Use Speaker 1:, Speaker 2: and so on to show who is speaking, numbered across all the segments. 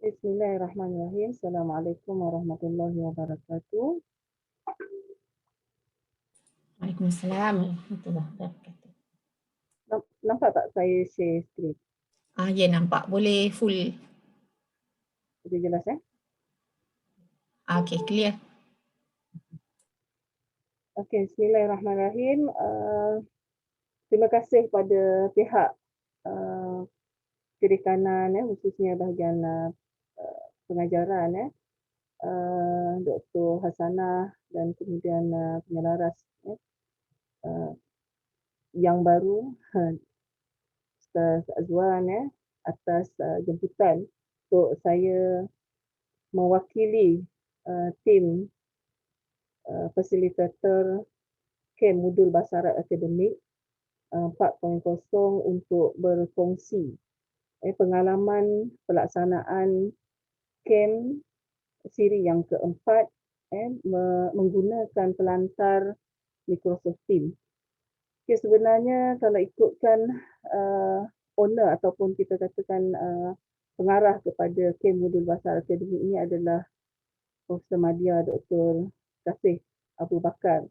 Speaker 1: Bismillahirrahmanirrahim. Assalamualaikum warahmatullahi wabarakatuh.
Speaker 2: Waalaikumsalam warahmatullahi wabarakatuh.
Speaker 1: Nampak tak saya share screen?
Speaker 2: Ya nampak. Boleh full.
Speaker 1: Sudah jelas
Speaker 2: Okey, clear.
Speaker 1: Okey, Bismillahirrahmanirrahim. Terima kasih kepada pihak Kedekanan khususnya bahagian pengajaran Dr. Hasanah dan kemudian penyelaras yang baru Ustaz Azwan atas jemputan untuk saya mewakili tim fasilitator KEM Modul Bahasa Arab Akademik 4.0 untuk berkongsi pengalaman pelaksanaan KEM siri yang keempat menggunakan pelantar Microsoft Teams. Okay, sebenarnya kalau ikutkan owner ataupun kita katakan pengarah kepada KEM Modul Bahasa Arab Akademik ini adalah Profesor Madya Dr. Kasih Abu Bakar.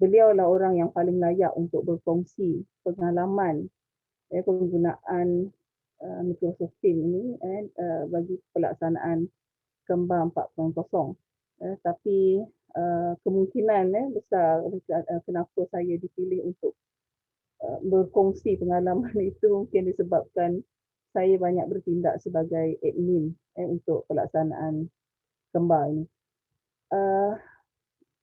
Speaker 1: Beliaulah orang yang paling layak untuk berkongsi pengalaman penggunaan Microsoft Teams ini bagi pelaksanaan Kembar 4.0. Tapi kemungkinan besar kenapa saya dipilih untuk berkongsi pengalaman itu mungkin disebabkan saya banyak bertindak sebagai admin untuk pelaksanaan Kembar ini.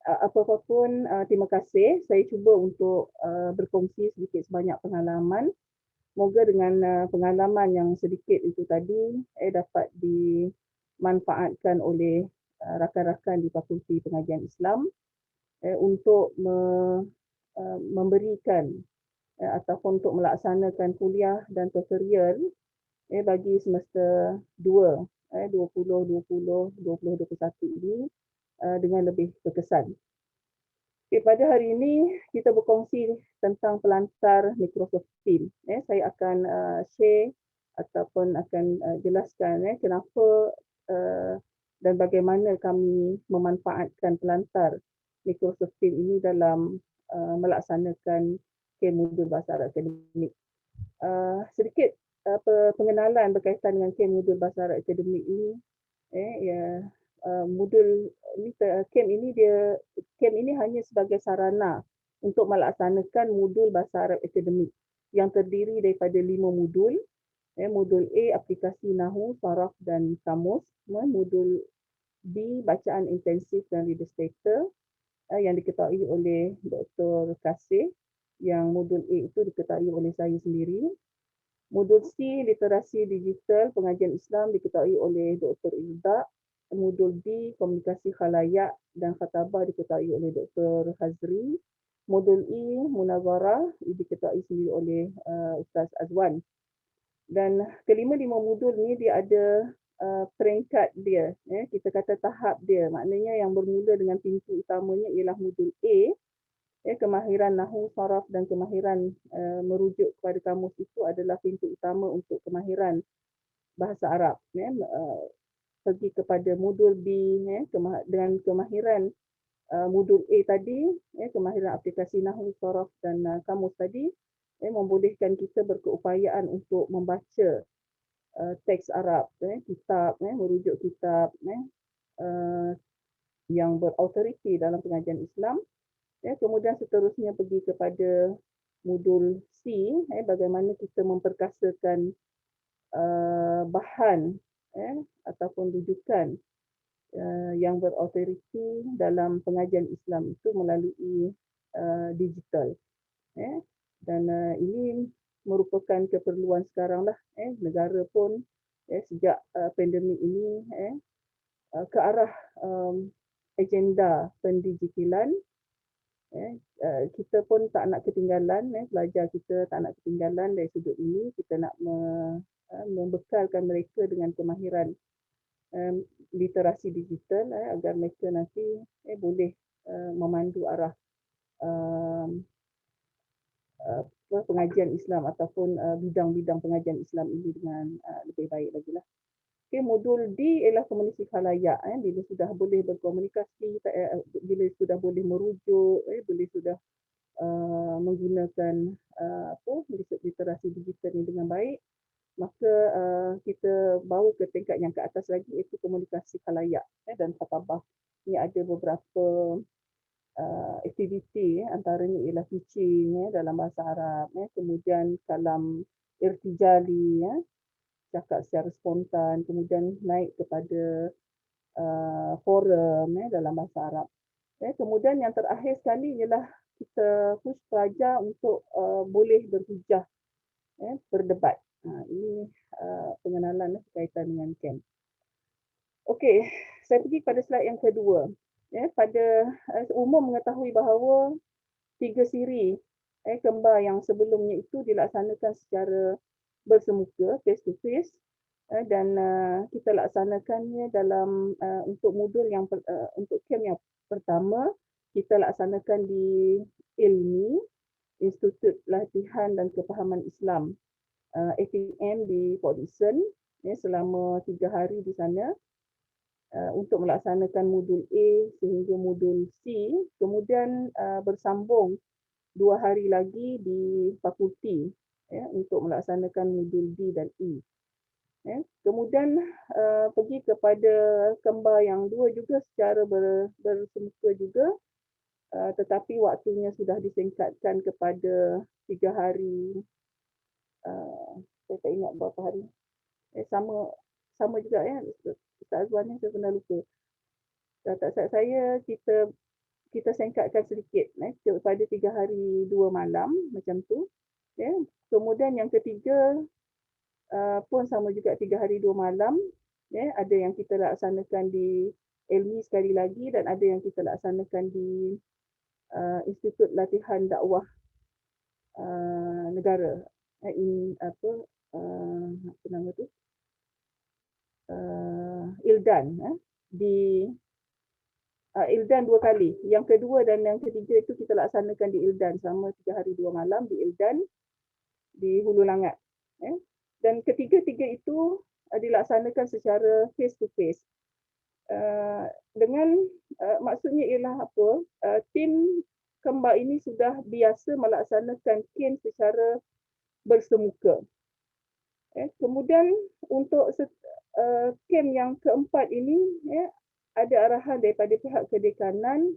Speaker 1: Apa-apapun, terima kasih. Saya cuba untuk berkongsi sedikit sebanyak pengalaman. Moga dengan pengalaman yang sedikit itu tadi dapat dimanfaatkan oleh rakan-rakan di Fakulti Pengajian Islam untuk memberikan ataupun untuk melaksanakan kuliah dan tutorial bagi semester 2 2020-2021 ini dengan lebih berkesan. Okay, pada hari ini kita berkongsi tentang pelantar Microsoft Teams. Saya akan share ataupun akan jelaskan kenapa dan bagaimana kami memanfaatkan pelantar Microsoft Teams ini dalam melaksanakan KEM Modul Bahasa Arab Akademik. Sedikit pengenalan berkaitan dengan KEM Modul Bahasa Arab Akademik ini. Modul ini KEM ini hanya sebagai sarana untuk melaksanakan modul bahasa Arab akademik yang terdiri daripada 5 modul. Modul A aplikasi Nahu, Saraf dan Kamus. Modul B bacaan intensif dan reader starter yang diketahui oleh Dr. Kasih. Yang modul A itu diketahui oleh saya sendiri. Modul C literasi digital pengajian Islam diketahui oleh Dr. Ilda. Modul B, komunikasi khalayak dan khatabah diketahui oleh Dr. Hazri. Modul E, munazarah diketahui sendiri oleh Ustaz Azwan. Dan kelima-lima modul ni dia ada peringkat dia. Kita kata tahap dia. Maknanya yang bermula dengan pintu utamanya ialah modul A. Kemahiran Nahu, Saraf dan kemahiran merujuk kepada kamus itu adalah pintu utama untuk kemahiran bahasa Arab. Pergi kepada modul B dengan kemahiran modul A tadi, kemahiran aplikasi Nahu, Saraf dan kamus tadi membolehkan kita berkeupayaan untuk membaca teks Arab, kitab, merujuk kitab yang berautoriti dalam pengajian Islam. Kemudian seterusnya pergi kepada modul C, bagaimana kita memperkasakan bahan ataupun rujukan yang berautoriti dalam pengajian Islam itu melalui digital. Dan ini merupakan keperluan sekarang lah. Negara pun sejak pandemik ini ke arah agenda pendigitalan. Kita pun tak nak ketinggalan, pelajar kita tak nak ketinggalan dari sudut ini. Kita nak membekalkan mereka dengan kemahiran literasi digital agar mereka nanti boleh memandu arah pengajian Islam ataupun bidang-bidang pengajian Islam ini dengan lebih baik lagi lah. Okay, modul D ialah komunikasi khalayak. Bila sudah boleh berkomunikasi, bila sudah boleh merujuk, bila sudah menggunakan literasi digital ini dengan baik, maka kita bawa ke tingkat yang ke atas lagi, iaitu komunikasi khalayak dan khatabah. Ini ada beberapa aktiviti, antaranya ialah pitching dalam bahasa Arab, kemudian kalam irtijali, cakap secara spontan, kemudian naik kepada forum dalam bahasa Arab. Kemudian yang terakhir sekali ialah kita push pelajar untuk boleh berhujah, berdebat. Ini pengenalan berkaitan dengan camp. Okey, saya pergi pada slide yang kedua. Pada umum mengetahui bahawa 3 siri kembar yang sebelumnya itu dilaksanakan secara bersemuka, face to face, dan kita laksanakannya dalam untuk modul yang untuk camp yang pertama kita laksanakan di ILMI, Institut Latihan dan Kepahaman Islam, ATM di Port Dickson, selama 3 hari di sana untuk melaksanakan modul A sehingga modul C, kemudian bersambung 2 hari lagi di fakulti untuk melaksanakan modul D dan E. Kemudian pergi kepada kembar yang 2 juga secara bersemuka juga, tetapi waktunya sudah disingkatkan kepada 3 hari. Saya tak ingat berapa hari. Sama juga Ustaz Azwan, saya pernah lupa. Tak saya kita singkatkan sedikit kepada 3 hari 2 malam macam tu. Kemudian yang ketiga pun sama juga 3 hari 2 malam. Ada yang kita laksanakan di Ilmi sekali lagi dan ada yang kita laksanakan di Institut Latihan Dakwah Negara. Apa nama tu? Ildan di Ildan 2 kali. Yang kedua dan yang ketiga itu kita laksanakan di Ildan selama 3 hari 2 malam di Ildan di Hulu Langat. Dan ketiga-tiga itu dilaksanakan secara face to face. Dengan maksudnya ialah apa? Tim kembar ini sudah biasa melaksanakan camp secara bersemuka. Kemudian untuk camp yang keempat ini ada arahan daripada pihak kedekanan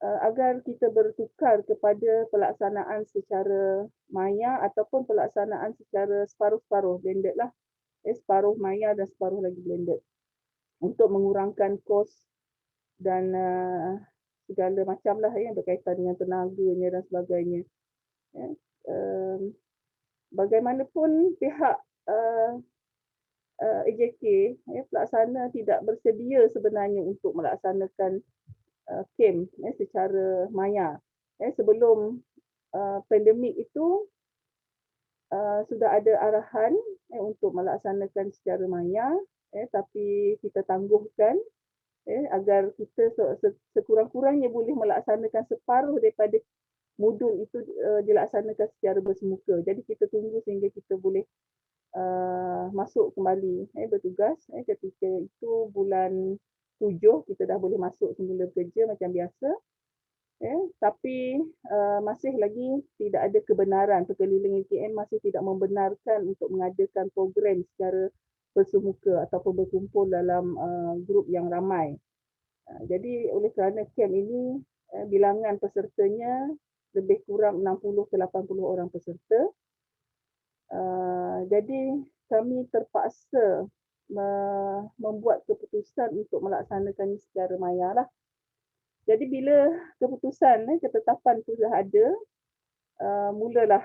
Speaker 1: agar kita bertukar kepada pelaksanaan secara maya ataupun pelaksanaan secara separuh-separuh, blended lah. Separuh maya dan separuh lagi blended. Untuk mengurangkan kos dan segala macam lah yang berkaitan dengan tenaganya dan sebagainya. Bagaimanapun pihak AJK pelaksana tidak bersedia sebenarnya untuk melaksanakan camp secara maya. Sebelum pandemik itu sudah ada arahan untuk melaksanakan secara maya, tapi kita tangguhkan agar kita sekurang-kurangnya boleh melaksanakan separuh daripada modul itu dilaksanakan secara bersemuka. Jadi kita tunggu sehingga kita boleh masuk kembali bertugas. Ketika itu bulan 7 kita dah boleh masuk semula bekerja macam biasa. Tapi masih lagi tidak ada kebenaran, sekeliling ATM masih tidak membenarkan untuk mengadakan program secara bersemuka ataupun berkumpul dalam grup yang ramai. Jadi oleh kerana camp ini bilangan pesertanya lebih kurang 60 ke 80 orang peserta. Jadi kami terpaksa membuat keputusan untuk melaksanakan secara maya lah. Jadi bila keputusan, ketetapan itu dah ada, mulalah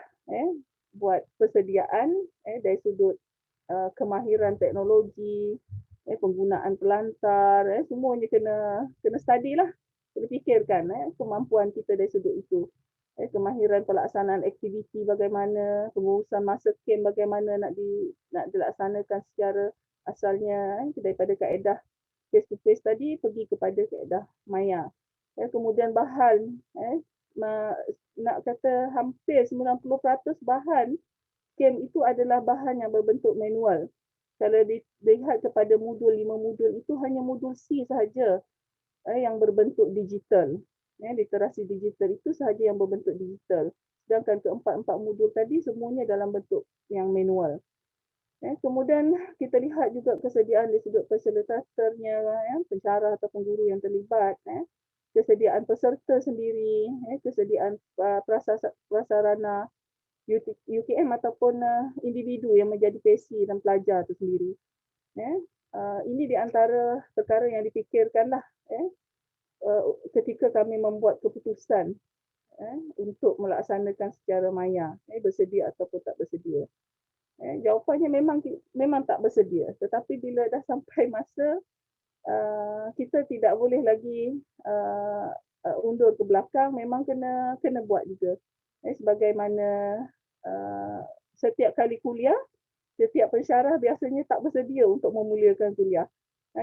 Speaker 1: buat persediaan dari sudut kemahiran teknologi, penggunaan pelantar, semuanya kena study lah, kena fikirkan kemampuan kita dari sudut itu. Kemahiran pelaksanaan aktiviti bagaimana, pengurusan masa camp bagaimana nak dilaksanakan secara asalnya daripada kaedah face to face tadi pergi kepada kaedah maya. Kemudian bahan, nak kata hampir 90% bahan camp itu adalah bahan yang berbentuk manual. Kalau dilihat kepada modul 5 modul itu hanya modul C sahaja yang berbentuk digital. Literasi digital itu sahaja yang berbentuk digital. Sedangkan keempat-empat modul tadi semuanya dalam bentuk yang manual. Kemudian kita lihat juga kesediaan dari sudut fasilitatornya, pensyarah ataupun guru yang terlibat, kesediaan peserta sendiri, kesediaan prasarana UKM ataupun individu yang menjadi pesi dan pelajar itu sendiri. Ini di antara perkara yang dipikirkanlah ketika kami membuat keputusan untuk melaksanakan secara maya, bersedia ataupun tak bersedia. Jawapannya memang tak bersedia, tetapi bila dah sampai masa kita tidak boleh lagi undur ke belakang, memang kena buat juga. Sebagaimana setiap kali kuliah, setiap pensyarah biasanya tak bersedia untuk memulakan kuliah.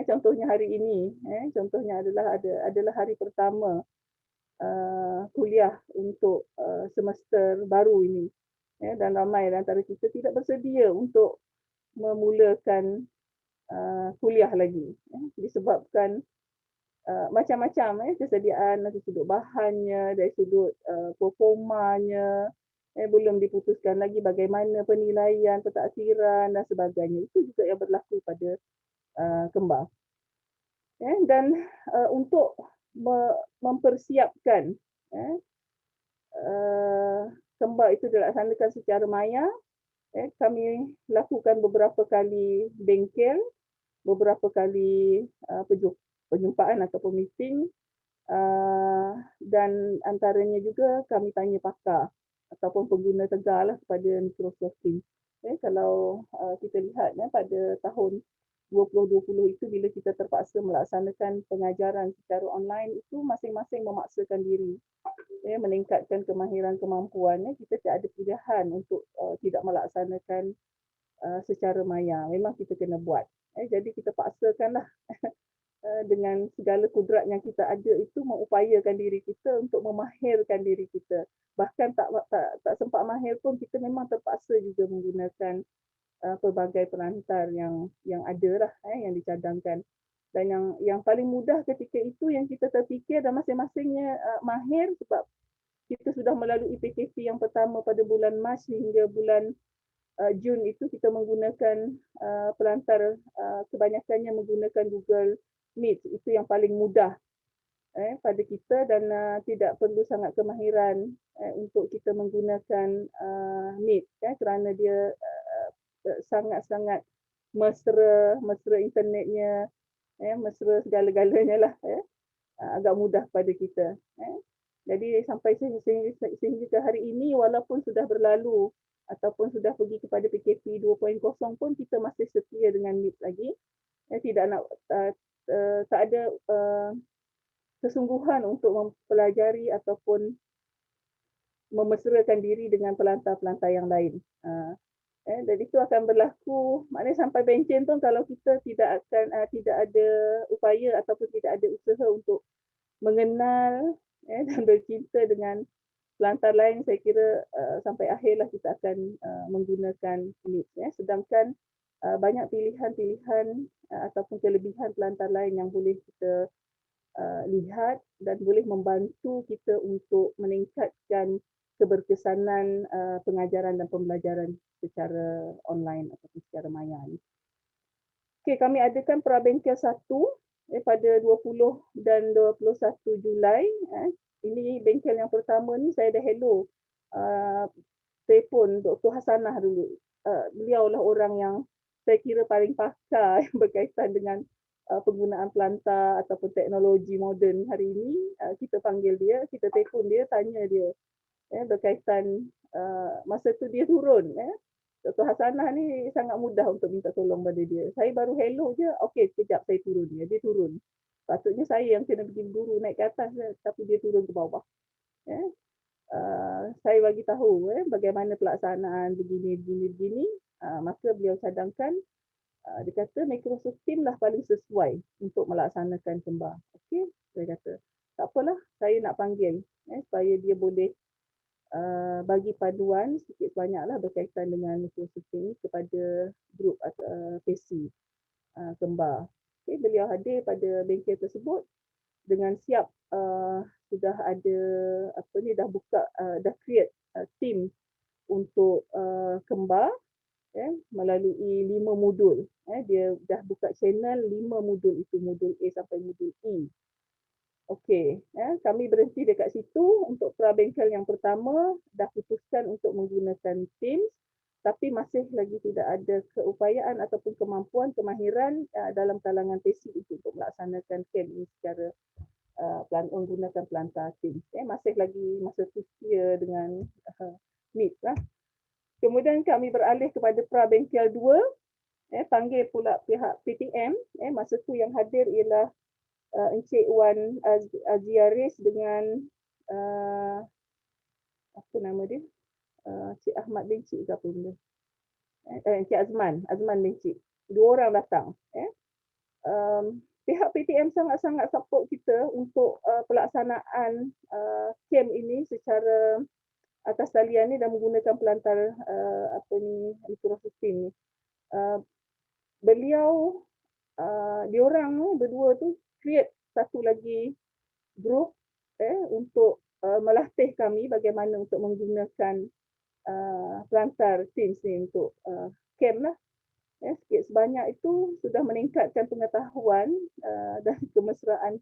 Speaker 1: Contohnya hari ini, contohnya adalah hari pertama kuliah untuk semester baru ini. Dan ramai antara kita tidak bersedia untuk memulakan kuliah lagi. Disebabkan macam-macam kesediaan dari sudut bahannya, dari sudut performanya, belum diputuskan lagi bagaimana penilaian, pentakdiran dan sebagainya. Itu juga yang berlaku pada kembar. Dan untuk mempersiapkan kembar itu dilaksanakan secara maya, kami lakukan beberapa kali bengkel, beberapa kali perjumpaan ataupun meeting, dan antaranya juga kami tanya pakar ataupun pengguna tegar lah kepada Microsoft Teams. Kalau kita lihat pada tahun 2020 itu bila kita terpaksa melaksanakan pengajaran secara online itu masing-masing memaksakan diri meningkatkan kemahiran kemampuannya. Kita tak ada pilihan untuk tidak melaksanakan secara maya. Memang kita kena buat. Jadi kita paksakanlah dengan segala kudrat yang kita ada itu mengupayakan diri kita untuk memahirkan diri kita. Bahkan tak sempat mahir pun kita memang terpaksa juga menggunakan pelbagai perantar yang ada lah, yang dicadangkan. Dan yang paling mudah ketika itu yang kita terfikir dan masing-masingnya mahir sebab kita sudah melalui PKP yang pertama pada bulan Mac hingga bulan Jun itu kita menggunakan pelantar kebanyakannya menggunakan Google Meet. Itu yang paling mudah pada kita dan tidak perlu sangat kemahiran untuk kita menggunakan Meet kerana dia sangat-sangat mesra internetnya, mesra segala-galanya lah, agak mudah pada kita. Jadi sampai sehingga ke hari ini walaupun sudah berlalu ataupun sudah pergi kepada PKP 2.0 pun kita masih setia dengan Meet lagi. Tidak nak tak ada kesungguhan untuk mempelajari ataupun memesrakan diri dengan pelantar-pelantar yang lain. Dan itu akan berlaku, maknanya sampai pencen pun kalau kita tidak ada upaya ataupun tidak ada usaha untuk mengenal dan bercinta dengan pelantar lain, saya kira sampai akhirlah kita akan menggunakan Meet. Sedangkan banyak pilihan-pilihan ataupun kelebihan pelantar lain yang boleh kita lihat dan boleh membantu kita untuk meningkatkan keberkesanan pengajaran dan pembelajaran secara online ataupun secara maya ni. Okey, kami adakan prabengkel 1 pada 20 dan 21 Julai. Ini bengkel yang pertama ni saya dah hello telefon Dr. Hasanah dulu. Beliau lah orang yang saya kira paling pakar yang berkaitan dengan penggunaan pelantar ataupun teknologi moden hari ini. Kita panggil dia, kita telefon dia, tanya dia berkaitan masa tu dia turun. Dr. Hasanah ni sangat mudah untuk minta tolong pada dia. Saya baru hello je, okey sekejap saya turun dia turun. Patutnya saya yang kena pergi guru naik ke atas tapi dia turun ke bawah. Saya bagi tahu bagaimana pelaksanaan begini. Maka beliau cadangkan dia kata Microsoft Teams lah paling sesuai untuk melaksanakan kembar. Okey, saya kata tak apalah, saya nak panggil supaya dia boleh bagi paduan sikit banyaklah berkaitan dengan mikrosupply ini kepada grup PESI kembar. Okay, beliau hadir pada bengkel tersebut dengan siap sudah ada dah buka dah create team untuk kembar melalui 5 modul. Dia dah buka channel 5 modul itu, modul A sampai modul E. Okey, kami berhenti dekat situ untuk prabengkel yang pertama, dah putuskan untuk menggunakan Teams, tapi masih lagi tidak ada keupayaan ataupun kemampuan, kemahiran dalam kalangan PESI untuk melaksanakan camp ini secara menggunakan pelantar Teams. Masih lagi masa usia dengan Meet lah. Kemudian kami beralih kepada prabengkel 2, panggil pula pihak PTM. Masa tu yang hadir ialah Encik Wan Aziaris dengan apa nama dia? Cik Ahmad bin Cik ke apa benda? Encik Azman bin Cik. 2 orang datang. Pihak PTM sangat-sangat support kita untuk pelaksanaan camp ini secara atas talian ni dan menggunakan pelantar mikrosistem ni. Beliau diorang berdua tu create satu lagi group untuk melatih kami bagaimana untuk menggunakan pelantar Teams ni untuk camp lah. Sikit sebanyak itu sudah meningkatkan pengetahuan dan kemesraan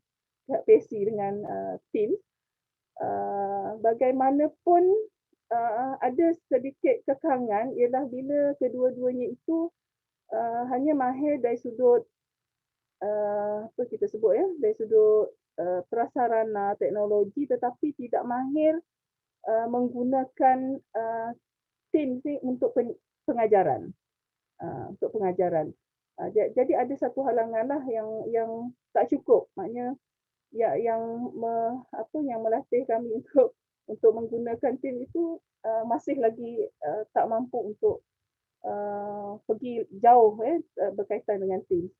Speaker 1: pihak PESI dengan Teams. Bagaimanapun ada sedikit kekangan ialah bila kedua-duanya itu hanya mahir dari sudut apa kita sebut dari sudut prasarana teknologi, tetapi tidak mahir menggunakan Teams ni untuk pengajaran. Untuk pengajaran. Jadi ada satu halangan lah yang tak cukup. Maknanya yang melatih kami untuk menggunakan Teams itu masih lagi tak mampu untuk pergi jauh berkaitan dengan Teams.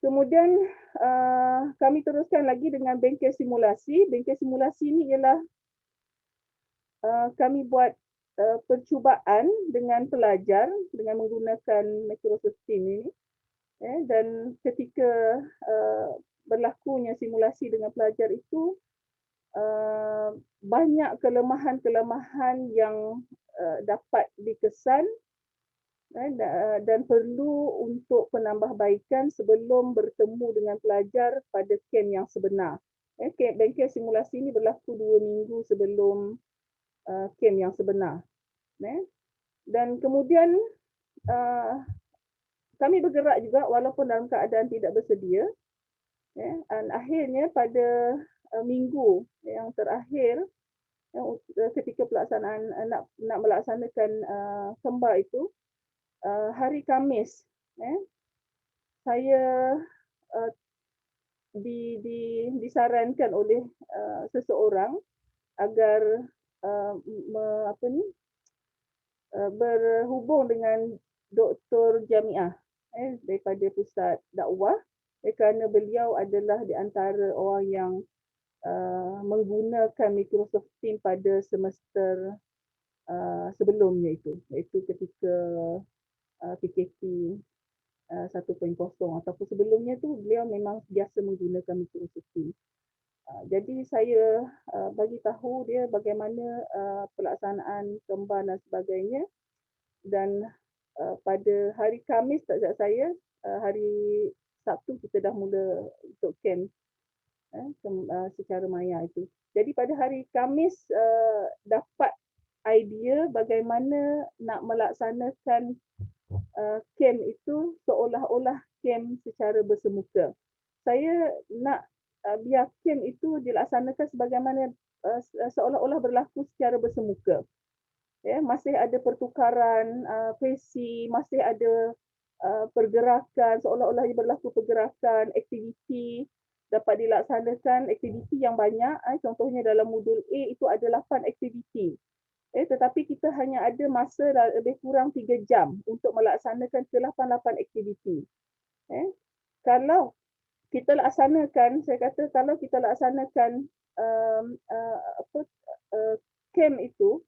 Speaker 1: Kemudian kami teruskan lagi dengan bengkel simulasi. Bengkel simulasi ini ialah kami buat percubaan dengan pelajar dengan menggunakan Microsoft Teams ini. Dan ketika berlakunya simulasi dengan pelajar itu, banyak kelemahan-kelemahan yang dapat dikesan dan perlu untuk penambahbaikan sebelum bertemu dengan pelajar pada camp yang sebenar. Bengkel simulasi ini berlaku 2 minggu sebelum camp yang sebenar. Dan kemudian kami bergerak juga walaupun dalam keadaan tidak bersedia. Dan akhirnya pada minggu yang terakhir ketika pelaksanaan nak melaksanakan kembar itu, hari Khamis, saya disarankan oleh seseorang agar berhubung dengan Doktor Jamiah daripada pusat dakwah, kerana beliau adalah di antara orang yang menggunakan Microsoft Teams pada semester sebelumnya itu, iaitu ketika PKP 1.0 ataupun sebelumnya tu beliau memang biasa menggunakan Microsoft Teams. Jadi saya bagi tahu dia bagaimana pelaksanaan kembar dan sebagainya, dan pada hari Khamis tak saya, hari Sabtu kita dah mula untuk camp secara maya itu. Jadi pada hari Khamis dapat idea bagaimana nak melaksanakan camp itu seolah-olah camp secara bersemuka. Saya nak biar camp itu dilaksanakan sebagaimana seolah-olah berlaku secara bersemuka. Masih ada pertukaran PESI, masih ada pergerakan, seolah-olah berlaku pergerakan, aktiviti dapat dilaksanakan, aktiviti yang banyak. Contohnya dalam modul A itu ada 8 aktiviti. Tetapi kita hanya ada masa lebih kurang 3 jam untuk melaksanakan ke-8 aktiviti. Kalau kita laksanakan, saya kata kalau kita laksanakan camp itu,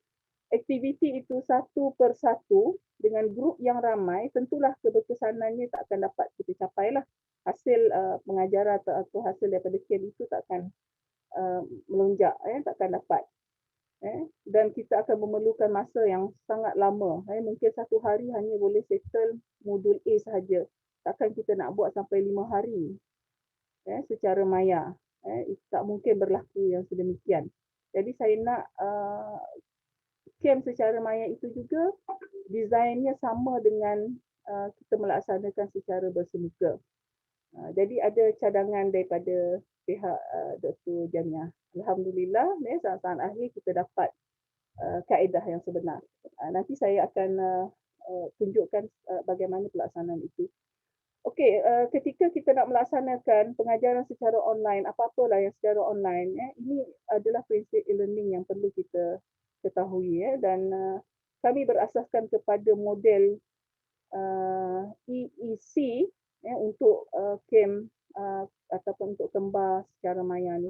Speaker 1: aktiviti itu satu per satu dengan grup yang ramai, tentulah keberkesanannya tak akan dapat kita capai lah. Hasil pengajaran atau hasil daripada camp itu tak akan melonjak, takkan dapat. Dan kita akan memerlukan masa yang sangat lama. Mungkin satu hari hanya boleh settle modul A sahaja. Takkan kita nak buat sampai 5 hari secara maya. Tak mungkin berlaku yang sedemikian. Jadi saya nak camp secara maya itu juga desainnya sama dengan kita melaksanakan secara bersemuka. Jadi ada cadangan daripada pihak Dr. Jamiah. Alhamdulillah, saat-saat akhir kita dapat kaedah yang sebenar. Nanti saya akan tunjukkan bagaimana pelaksanaan itu. Okey, ketika kita nak melaksanakan pengajaran secara online, apa-apalah yang secara online, ini adalah prinsip e-learning yang perlu kita ketahui. Dan kami berasaskan kepada model EEC untuk camp ataupun untuk kembar secara maya ni,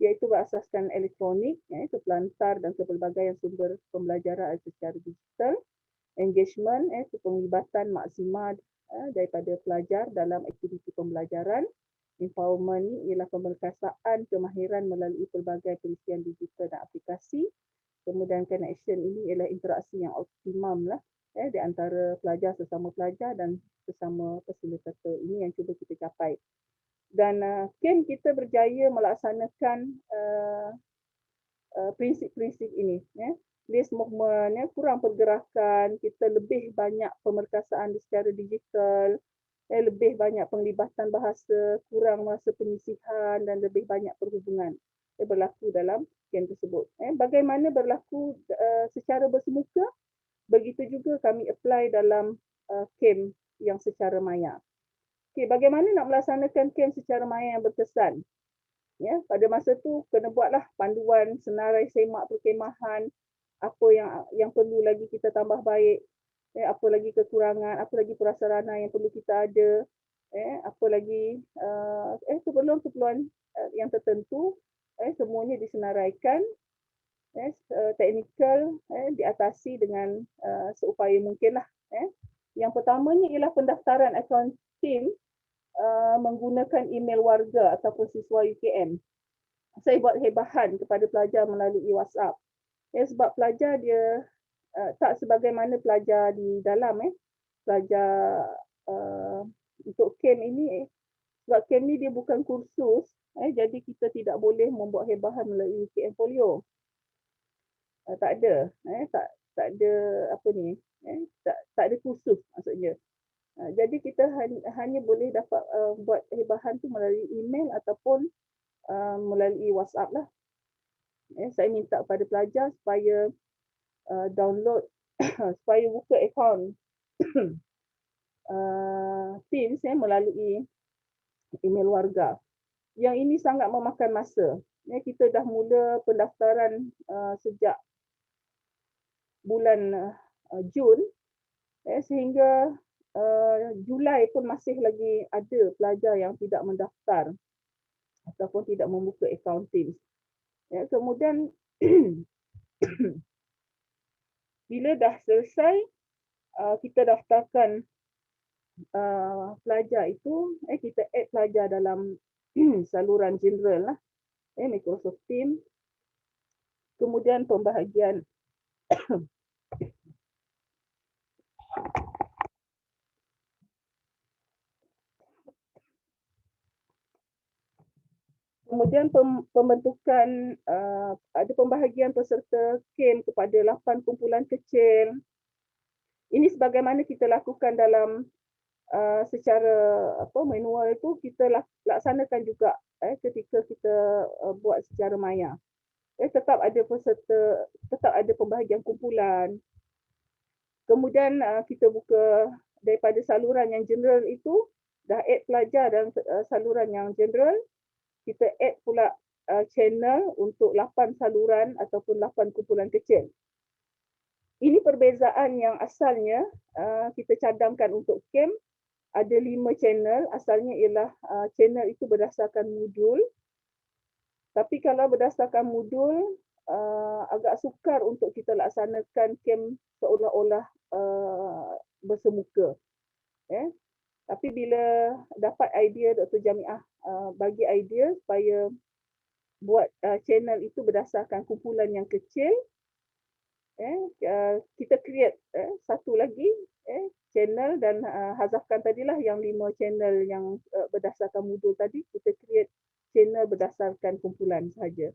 Speaker 1: iaitu berasaskan elektronik, iaitu pelantar dan kepelbagaian sumber pembelajaran secara digital, engagement, penglibatan maksimal daripada pelajar dalam aktiviti pembelajaran, empowerment ni ialah pemerkasaan kemahiran melalui pelbagai perisian digital dan aplikasi, kemudian connection ini ialah interaksi yang optimum lah di antara pelajar sesama pelajar dan sesama fasilitator. Ini yang cuba kita capai. Dan camp kita berjaya melaksanakan prinsip-prinsip ini. Less movement, kurang pergerakan, kita lebih banyak pemerkasaan secara digital, lebih banyak penglibatan bahasa, kurang masa penyisihan dan lebih banyak perhubungan berlaku dalam camp tersebut. Bagaimana berlaku secara bersemuka, begitu juga kami apply dalam camp yang secara maya. Okay, bagaimana nak melaksanakan camp secara maya yang berkesan? Pada masa tu kena buatlah panduan senarai semak perkemahan, apa yang perlu lagi kita tambah baik, apa lagi kekurangan, apa lagi prasarana yang perlu kita ada, apa lagi keperluan-keperluan yang tertentu, semuanya disenaraikan, teknikal diatasi dengan seupaya mungkinlah. Yang pertamanya ialah pendaftaran akaun tim menggunakan email warga ataupun siswa UKM. Saya buat hebahan kepada pelajar melalui WhatsApp. Sebab pelajar dia tak sebagaimana pelajar di dalam, pelajar untuk camp ini, sebab camp ni dia bukan kursus, jadi kita tidak boleh membuat hebahan melalui UKM Folio. Tak ada, tak ada apa ni, tak ada kursus maksudnya. Jadi kita hanya boleh dapat buat hebahan tu melalui email ataupun melalui WhatsApp lah. Saya minta kepada pelajar supaya download, supaya buka akaun Teams melalui email warga. Yang ini sangat memakan masa. Kita dah mula pendaftaran sejak bulan Jun, sehingga Julai pun masih lagi ada pelajar yang tidak mendaftar ataupun tidak membuka akaun Teams. Kemudian bila dah selesai, kita daftarkan pelajar itu, kita add pelajar dalam saluran general lah, Microsoft Teams. Kemudian pembahagian Kemudian pembentukan, ada pembahagian peserta camp kepada 8 kumpulan kecil. Ini sebagaimana kita lakukan dalam secara manual itu, kita laksanakan juga ketika kita buat secara maya. Tetap ada peserta, tetap ada pembahagian kumpulan. Kemudian kita buka daripada saluran yang general itu, dah add pelajar dalam saluran yang general. Kita add pula channel untuk 8 saluran ataupun 8 kumpulan kecil. Ini perbezaan yang asalnya kita cadangkan untuk camp, ada 5 channel. Asalnya ialah channel itu berdasarkan modul. Tapi kalau berdasarkan modul, agak sukar untuk kita laksanakan kem seolah-olah bersemuka. Tapi bila dapat idea Dr. Jamiah bagi idea supaya buat channel itu berdasarkan kumpulan yang kecil, kita create satu lagi channel dan hazafkan tadilah yang 5 channel yang berdasarkan modul tadi, kita create channel berdasarkan kumpulan sahaja.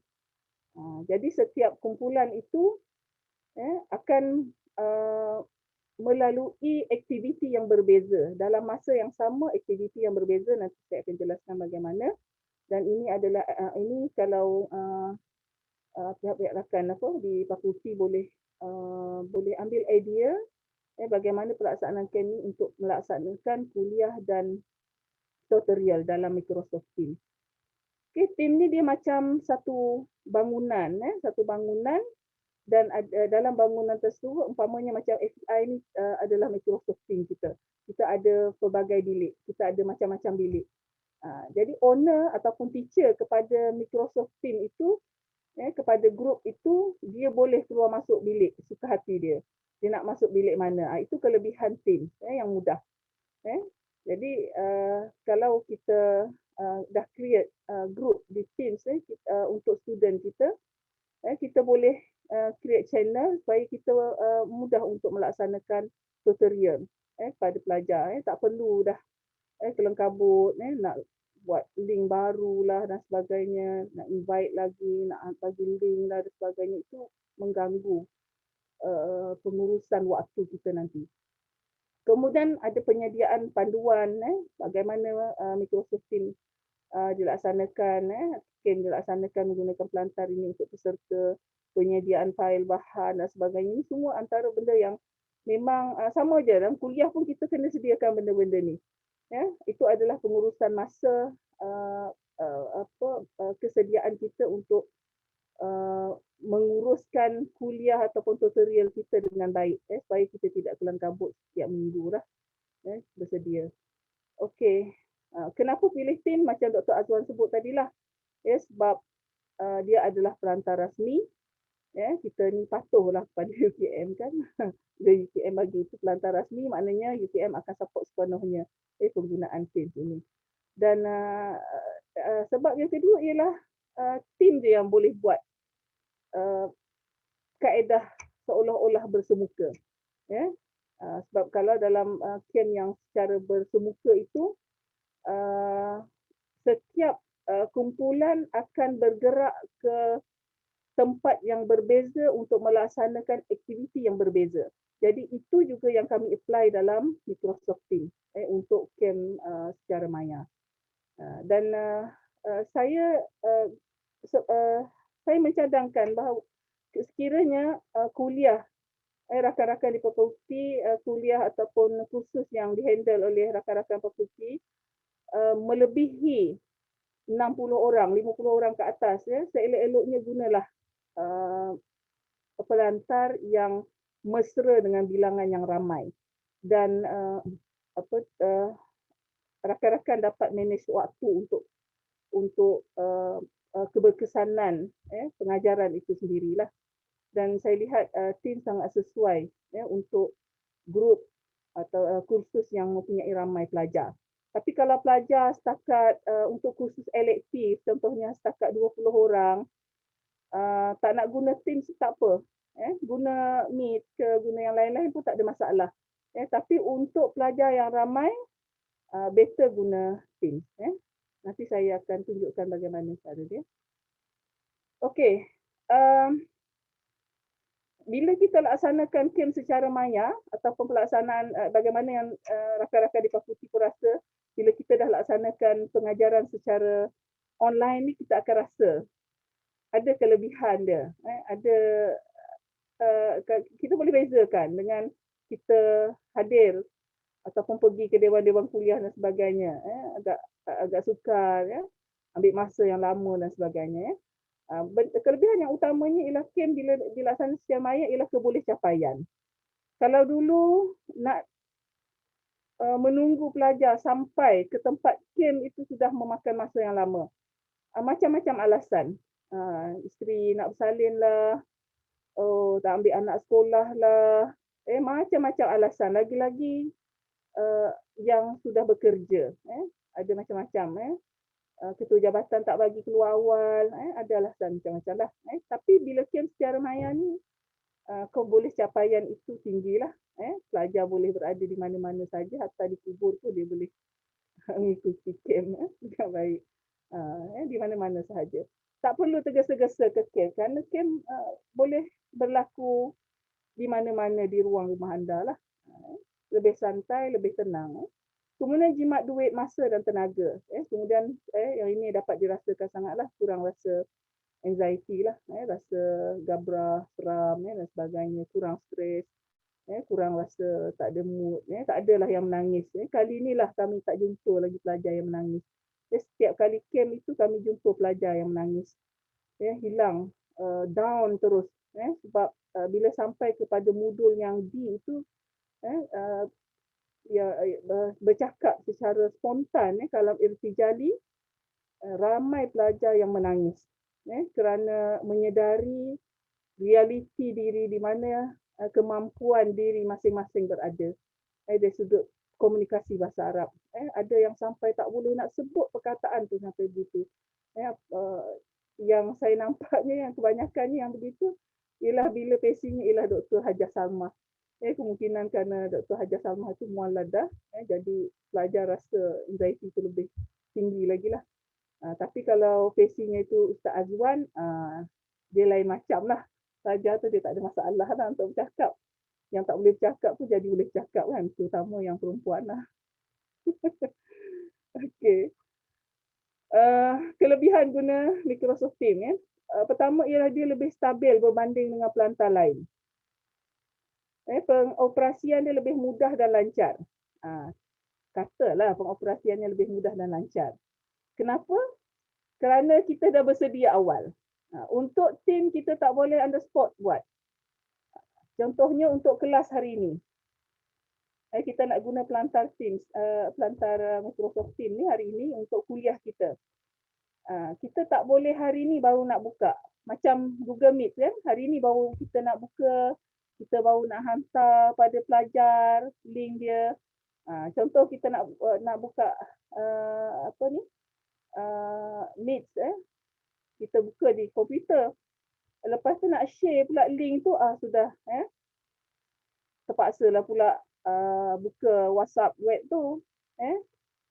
Speaker 1: Jadi setiap kumpulan itu akan melalui aktiviti yang berbeza. Dalam masa yang sama, aktiviti yang berbeza, nanti saya akan jelaskan bagaimana. Dan ini adalah, ini kalau pihak-pihak rakan di fakulti boleh ambil idea bagaimana pelaksanaan kami untuk melaksanakan kuliah dan tutorial dalam Microsoft Teams. Okay, team ni dia macam satu bangunan, dan dalam bangunan tersebut umpamanya macam FEI ni adalah Microsoft Teams kita. Kita ada pelbagai bilik, kita ada macam-macam bilik. Jadi owner ataupun teacher kepada Microsoft Teams itu, kepada grup itu, dia boleh keluar masuk bilik suka hati dia. Dia nak masuk bilik mana. Itu kelebihan Teams yang mudah. Jadi kalau kita dah create group di Teams untuk student kita, kita boleh create channel supaya kita mudah untuk melaksanakan tutorial pada pelajar. Tak perlu dah kelang-kabut nak buat link baru lah dan sebagainya, nak invite lagi, nak bagi link lah dan sebagainya. Itu mengganggu pengurusan waktu kita nanti. Kemudian ada penyediaan panduan bagaimana Microsoft Teams dilaksanakan, dilaksanakan menggunakan pelantar ini untuk peserta, penyediaan fail bahan dan sebagainya. Ini semua antara benda yang memang sama je dalam kuliah pun kita kena sediakan benda-benda ni. Itu adalah pengurusan masa kesediaan kita untuk menguruskan kuliah ataupun tutorial kita dengan baik supaya kita tidak kelang-kabut setiap minggu lah bersedia. Okey. Kenapa pilih Teams macam Dr. Azwan sebut tadilah. Sebab dia adalah pelantar rasmi. Kita ni patuhlah kepada UKM kan. Bila UKM bagi itu pelantar rasmi, maknanya UKM akan support sepenuhnya penggunaan Teams ini. Dan sebab yang kedua ialah Teams je yang boleh buat kaedah seolah-olah bersemuka. Sebab kalau dalam camp yang secara bersemuka itu, setiap kumpulan akan bergerak ke tempat yang berbeza untuk melaksanakan aktiviti yang berbeza. Jadi itu juga yang kami apply dalam Microsoft Teams untuk camp secara maya. Dan saya mencadangkan bahawa sekiranya kuliah rakan-rakan di fakulti, kuliah ataupun kursus yang dihandle oleh rakan-rakan fakulti melebihi 60 orang, 50 orang ke atas, seelok-eloknya gunalah pelantar yang mesra dengan bilangan yang ramai. Dan rakan-rakan dapat manage waktu untuk keberkesanan pengajaran itu sendirilah. Dan saya lihat Teams sangat sesuai untuk grup atau kursus yang mempunyai ramai pelajar. Tapi kalau pelajar setakat untuk kursus elektif, contohnya setakat 20 orang, tak nak guna Teams tak apa. Guna Meet ke guna yang lain-lain pun tak ada masalah. Tapi untuk pelajar yang ramai, better guna Teams. Nanti saya akan tunjukkan bagaimana cara dia. Okey. Bila kita laksanakan camp secara maya ataupun pelaksanaan bagaimana yang rakan-rakan di fakulti pun rasa, bila kita dah laksanakan pengajaran secara online ni, kita akan rasa ada kelebihan dia. Kita boleh bezakan dengan kita hadir ataupun pergi ke dewan-dewan kuliah dan sebagainya. Agak sukar, ambil masa yang lama dan sebagainya. Kelebihan yang utamanya ialah camp bila dilaksanakan secara maya ialah kebolehcapaian. Kalau dulu nak menunggu pelajar sampai ke tempat camp itu sudah memakan masa yang lama. Macam-macam alasan. Isteri nak bersalin lah, oh tak ambil anak sekolah lah, macam-macam alasan. Lagi-lagi yang sudah bekerja, ada macam-macam. Ketua jabatan tak bagi keluar awal, ada alasan macam-macam lah. Tapi bila kem secara maya ni, keboleh capaian itu tinggilah. Pelajar boleh berada di mana-mana saja, hatta di kubur pun dia boleh mengikuti kem dengan baik. Di mana-mana sahaja. Tak perlu tergesa-gesa ke kem, kerana kem boleh berlaku di mana-mana di ruang rumah anda lah. Lebih santai, lebih tenang. Kemudian jimat duit, masa dan tenaga. Kemudian yang ini dapat dirasakan sangatlah, kurang rasa anxiety lah, rasa gabrah, seram dan sebagainya, kurang stres, kurang rasa tak ada mood, tak adalah yang menangis. Kali inilah kami tak jumpa lagi pelajar yang menangis. Setiap kali camp itu kami jumpa pelajar yang menangis. Hilang, down terus. Sebab bila sampai kepada modul yang D itu, bercakap secara spontan, kalau irtijali, ramai pelajar yang menangis. Kerana menyedari realiti diri di mana kemampuan diri masing-masing berada. Dari sudut komunikasi bahasa Arab. Ada yang sampai tak boleh nak sebut perkataan tu sampai begitu. Yang saya nampaknya yang kebanyakannya yang begitu ialah bila pasiennya ialah Dr. Hajah Salmah. Kemungkinan kerana Dr. Hajah Salmah itu mualadah, jadi pelajar rasa anxiety itu lebih tinggi lagi lah. Tapi kalau pasiennya itu Ustaz Azwan, dia lain macam lah. Pelajar tu dia tak ada masalah lah untuk bercakap. Yang tak boleh bercakap tu jadi boleh bercakap kan, terutama yang perempuan lah. Okey. Kelebihan guna Microsoft Teams. Pertama ialah dia lebih stabil berbanding dengan pelantar lain. Pengoperasian dia lebih mudah dan lancar. Katalah pengoperasiannya lebih mudah dan lancar. Kenapa? Kerana kita dah bersedia awal. Untuk tim kita tak boleh on the spot buat. Contohnya untuk kelas hari ini. Kita nak guna pelantar Teams, pelantar Microsoft Teams ni hari ini untuk kuliah kita. Kita tak boleh hari ini baru nak buka. Macam Google Meet kan, hari ini baru kita nak buka, kita baru nak hantar pada pelajar link dia. Contoh kita nak buka Meet, kita buka di komputer. Lepas tu nak share pula link tu, sudah terpaksalah pula buka WhatsApp web tu.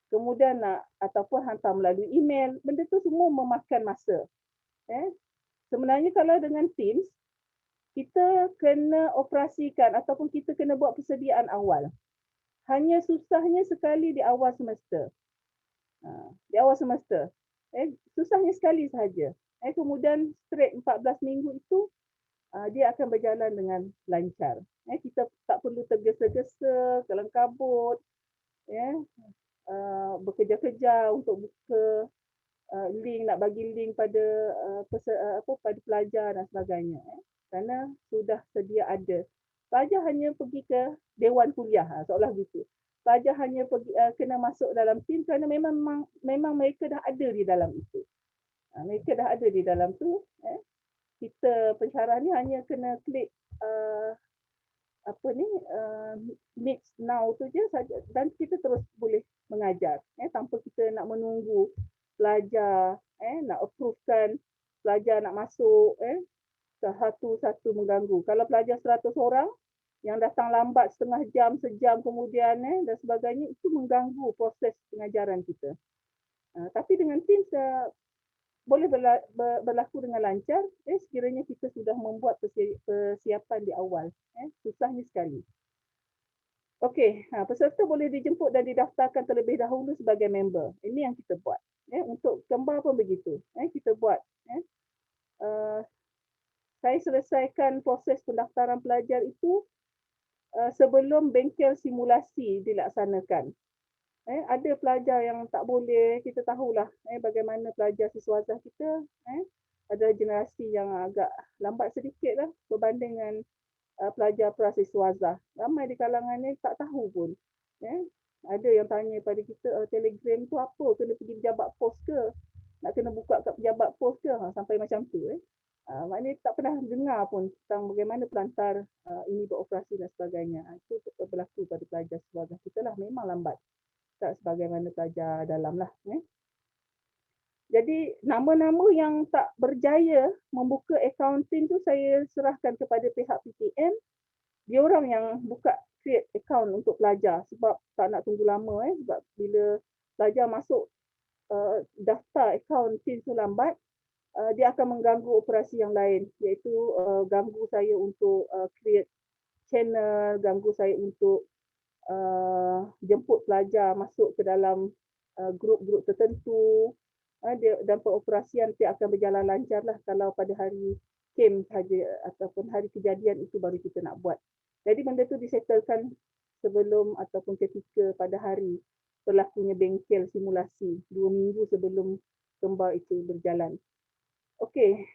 Speaker 1: Kemudian nak ataupun hantar melalui email. Benda tu semua memakan masa. Sebenarnya kalau dengan Teams, kita kena operasikan ataupun kita kena buat persediaan awal. Hanya susahnya sekali di awal semester. Di awal semester. Susahnya sekali sahaja. Kemudian straight 14 minggu itu, dia akan berjalan dengan lancar. Kita tak perlu tergesa-gesa, kelam kabut, bekerja-kerja untuk buka link, nak bagi link pada pada pelajar dan sebagainya. Kerana sudah sedia ada. Pelajar hanya pergi ke dewan kuliah, seolah gitu. Pelajar hanya pergi kena masuk dalam tim kerana memang mereka dah ada di dalam itu. Mereka dah ada di dalam tu. Kita pensyarah ni hanya kena klik Meet now tu je saja dan kita terus boleh mengajar tanpa kita nak menunggu pelajar nak approvekan, pelajar nak masuk satu-satu mengganggu. Kalau pelajar 100 orang yang datang lambat setengah jam, sejam kemudian dan sebagainya, itu mengganggu proses pengajaran kita. Tapi dengan Teams boleh berlaku dengan lancar sekiranya kita sudah membuat persiapan di awal. Susahnya sekali. Okey, peserta boleh dijemput dan didaftarkan terlebih dahulu sebagai member. Ini yang kita buat. Untuk gambar pun begitu. Kita buat. Saya selesaikan proses pendaftaran pelajar itu sebelum bengkel simulasi dilaksanakan. Ada pelajar yang tak boleh, kita tahulah bagaimana pelajar siswazah kita. Ada generasi yang agak lambat sedikit lah berbanding dengan pelajar prasiswazah. Ramai di kalangan ni tak tahu pun. Ada yang tanya pada kita, Telegram tu apa? Kena pergi pejabat pos ke? nak kena buka kat pejabat pos ke, sampai macam tu. Maknanya tak pernah dengar pun tentang bagaimana pelantar ini beroperasi dan sebagainya. Itu berlaku pada pelajar sebagai kita lah, memang lambat. Tak sebagaimana pelajar dalam lah. Jadi nama-nama yang tak berjaya membuka accounting tu saya serahkan kepada pihak PTM. Dia orang yang buka create account untuk pelajar sebab tak nak tunggu lama sebab bila pelajar masuk daftar accounting tu lambat, dia akan mengganggu operasi yang lain, iaitu ganggu saya untuk create channel, ganggu saya untuk jemput pelajar masuk ke dalam grup-grup tertentu. Dan peroperasian dia akan berjalan lancar lah kalau pada hari camp saja ataupun hari kejadian itu baru kita nak buat. Jadi benda tu disettlekan sebelum ataupun ketika pada hari berlakunya bengkel simulasi 2 minggu sebelum kembar itu berjalan. Okey,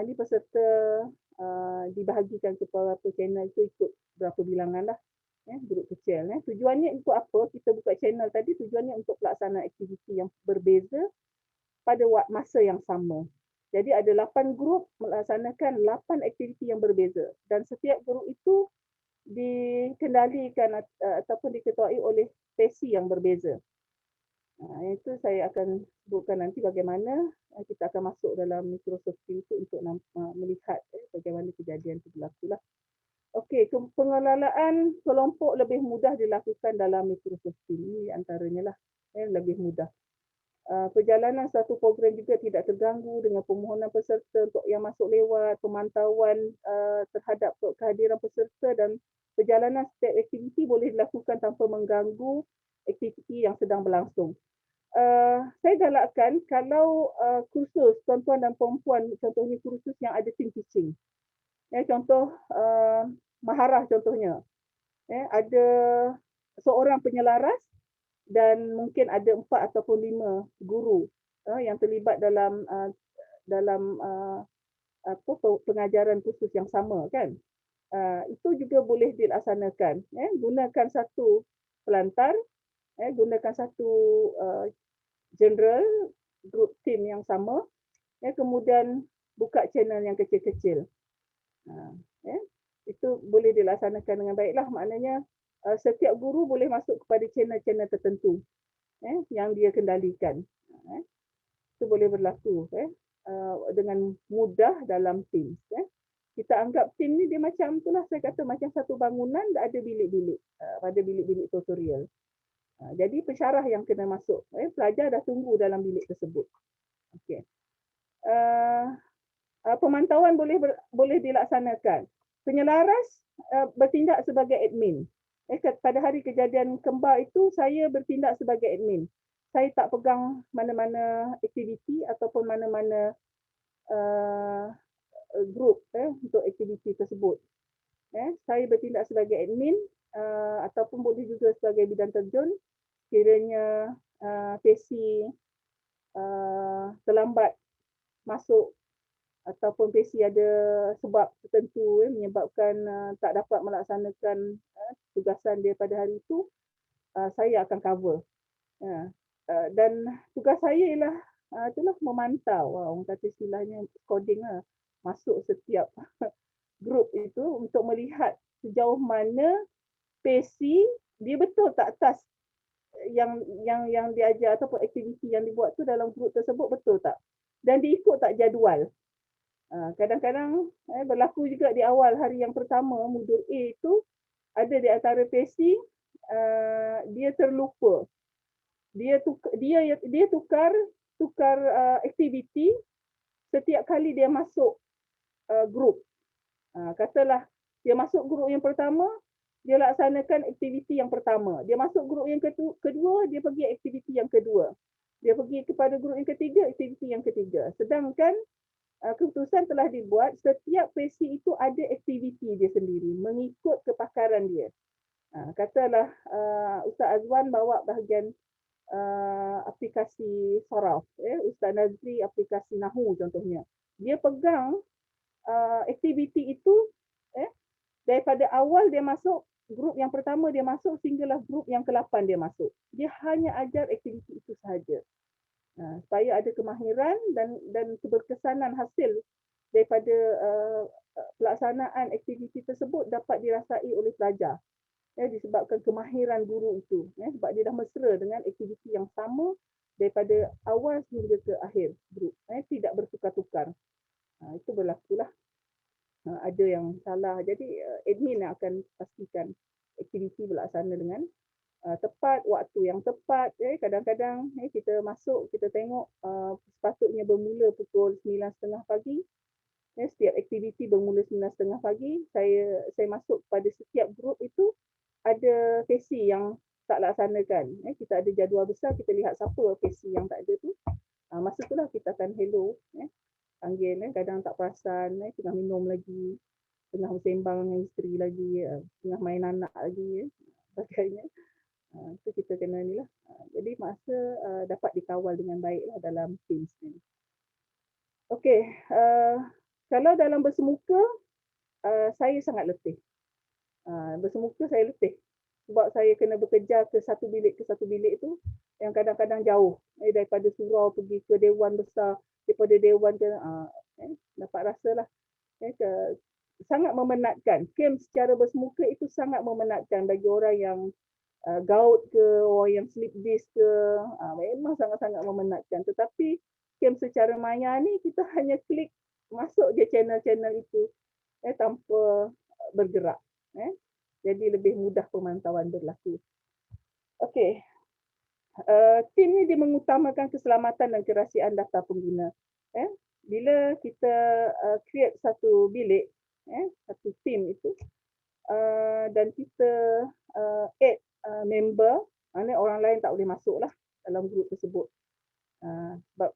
Speaker 1: ini peserta dibahagikan ke beberapa channel tu ikut berapa bilangan lah. Grup kecil. Tujuannya untuk apa? Kita buka channel tadi tujuannya untuk pelaksanaan aktiviti yang berbeza pada masa yang sama. Jadi ada 8 grup melaksanakan 8 aktiviti yang berbeza dan setiap grup itu dikendalikan ataupun diketuai oleh sesi yang berbeza. Itu saya akan sebutkan nanti bagaimana kita akan masuk dalam Microsoft Teams itu untuk melihat bagaimana kejadian itu berlaku lah. Okey, pengelolaan kelompok lebih mudah dilakukan dalam Microsoft Teams. Ini antaranya lah lebih mudah. Perjalanan satu program juga tidak terganggu dengan permohonan peserta untuk yang masuk lewat, pemantauan terhadap kehadiran peserta dan perjalanan setiap aktiviti boleh dilakukan tanpa mengganggu aktiviti yang sedang berlangsung. Saya galakkan kalau kursus tuan-tuan dan perempuan, contohnya kursus yang ada team teaching. Contoh maharah contohnya. Ada seorang penyelaras dan mungkin ada 4 ataupun 5 guru yang terlibat dalam pengajaran khusus yang sama kan. Itu juga boleh dilaksanakan. Gunakan satu pelantar, gunakan satu general group team yang sama, kemudian buka channel yang kecil-kecil. Itu boleh dilaksanakan dengan baiklah. Maknanya setiap guru boleh masuk kepada channel-channel tertentu yang dia kendalikan. Itu boleh berlaku dengan mudah dalam Teams. Kita anggap Teams ni dia macam itulah, saya kata macam satu bangunan ada bilik-bilik, ada bilik-bilik tutorial. Jadi pensyarah yang kena masuk, pelajar dah tunggu dalam bilik tersebut. Okey. Pemantauan boleh dilaksanakan. Penyelaras bertindak sebagai admin. Pada hari kejadian kembar itu, saya bertindak sebagai admin. Saya tak pegang mana-mana aktiviti ataupun mana-mana grup untuk aktiviti tersebut. Saya bertindak sebagai admin ataupun boleh juga sebagai bidang terjun. Kiranya sesi terlambat masuk ataupun sesi ada sebab tertentu menyebabkan tak dapat melaksanakan tugasan dia pada hari itu, saya akan cover. Dan tugas saya ialah itulah memantau, orang kata istilahnya coding lah, masuk setiap grup itu untuk melihat sejauh mana sesi dia betul tak task yang diajar ataupun aktiviti yang dibuat tu dalam grup tersebut betul tak, dan diikut tak jadual. Kadang-kadang berlaku juga di awal hari yang pertama modul A itu ada di antara sesi dia terlupa. Dia tukar aktiviti setiap kali dia masuk grup. Katalah dia masuk grup yang pertama, dia laksanakan aktiviti yang pertama. Dia masuk grup yang kedua, dia pergi aktiviti yang kedua. Dia pergi kepada grup yang ketiga, aktiviti yang ketiga. Sedangkan keputusan telah dibuat, setiap sesi itu ada aktiviti dia sendiri mengikut kepakaran dia. Katalah Ustaz Azwan bawa bahagian aplikasi Saraf, Ustaz Nazri aplikasi Nahu contohnya. Dia pegang aktiviti itu daripada awal dia masuk grup yang pertama dia masuk sehinggalah grup yang ke-8 dia masuk. Dia hanya ajar aktiviti itu sahaja. Supaya ada kemahiran dan keberkesanan hasil daripada pelaksanaan aktiviti tersebut dapat dirasai oleh pelajar. Disebabkan kemahiran guru itu, sebab dia dah mesra dengan aktiviti yang sama daripada awal hingga ke akhir grup, tidak bertukar-tukar. Itu berlakulah ada yang salah. Jadi admin yang akan pastikan aktiviti berlaksana dengan tepat, waktu yang tepat. Kadang-kadang kita masuk, kita tengok sepatutnya bermula pukul 9.30 pagi. Setiap aktiviti bermula 9.30 pagi. Saya masuk pada setiap grup itu ada sesi yang tak laksanakan. Kita ada jadual besar, kita lihat siapa sesi yang tak ada tu. Masa itulah kita akan hello, panggil, kadang tak perasan, tengah minum lagi, tengah bersembang dengan isteri lagi, tengah main anak lagi, sebagainya. Itu kita kena ni lah. Jadi masa dapat dikawal dengan baik lah dalam Teams ni. Okey, kalau dalam bersemuka, saya sangat letih. Bersemuka saya letih. Sebab saya kena bekerja ke satu bilik tu yang kadang-kadang jauh. Daripada surau pergi ke dewan besar, daripada dewan ke dapat rasalah. Sangat memenatkan. Camp secara bersemuka itu sangat memenatkan bagi orang yang gout ke, orang yang sleep disc ke, memang sangat-sangat memenatkan. Tetapi camp secara maya ni kita hanya klik masuk je channel-channel itu tanpa bergerak. Jadi lebih mudah pemantauan berlaku. Okey. Tim ni dia mengutamakan keselamatan dan kerahsiaan data pengguna. Bila kita create satu bilik, satu tim itu, dan kita add member, maknanya orang lain tak boleh masuk lah dalam grup tersebut. Sebab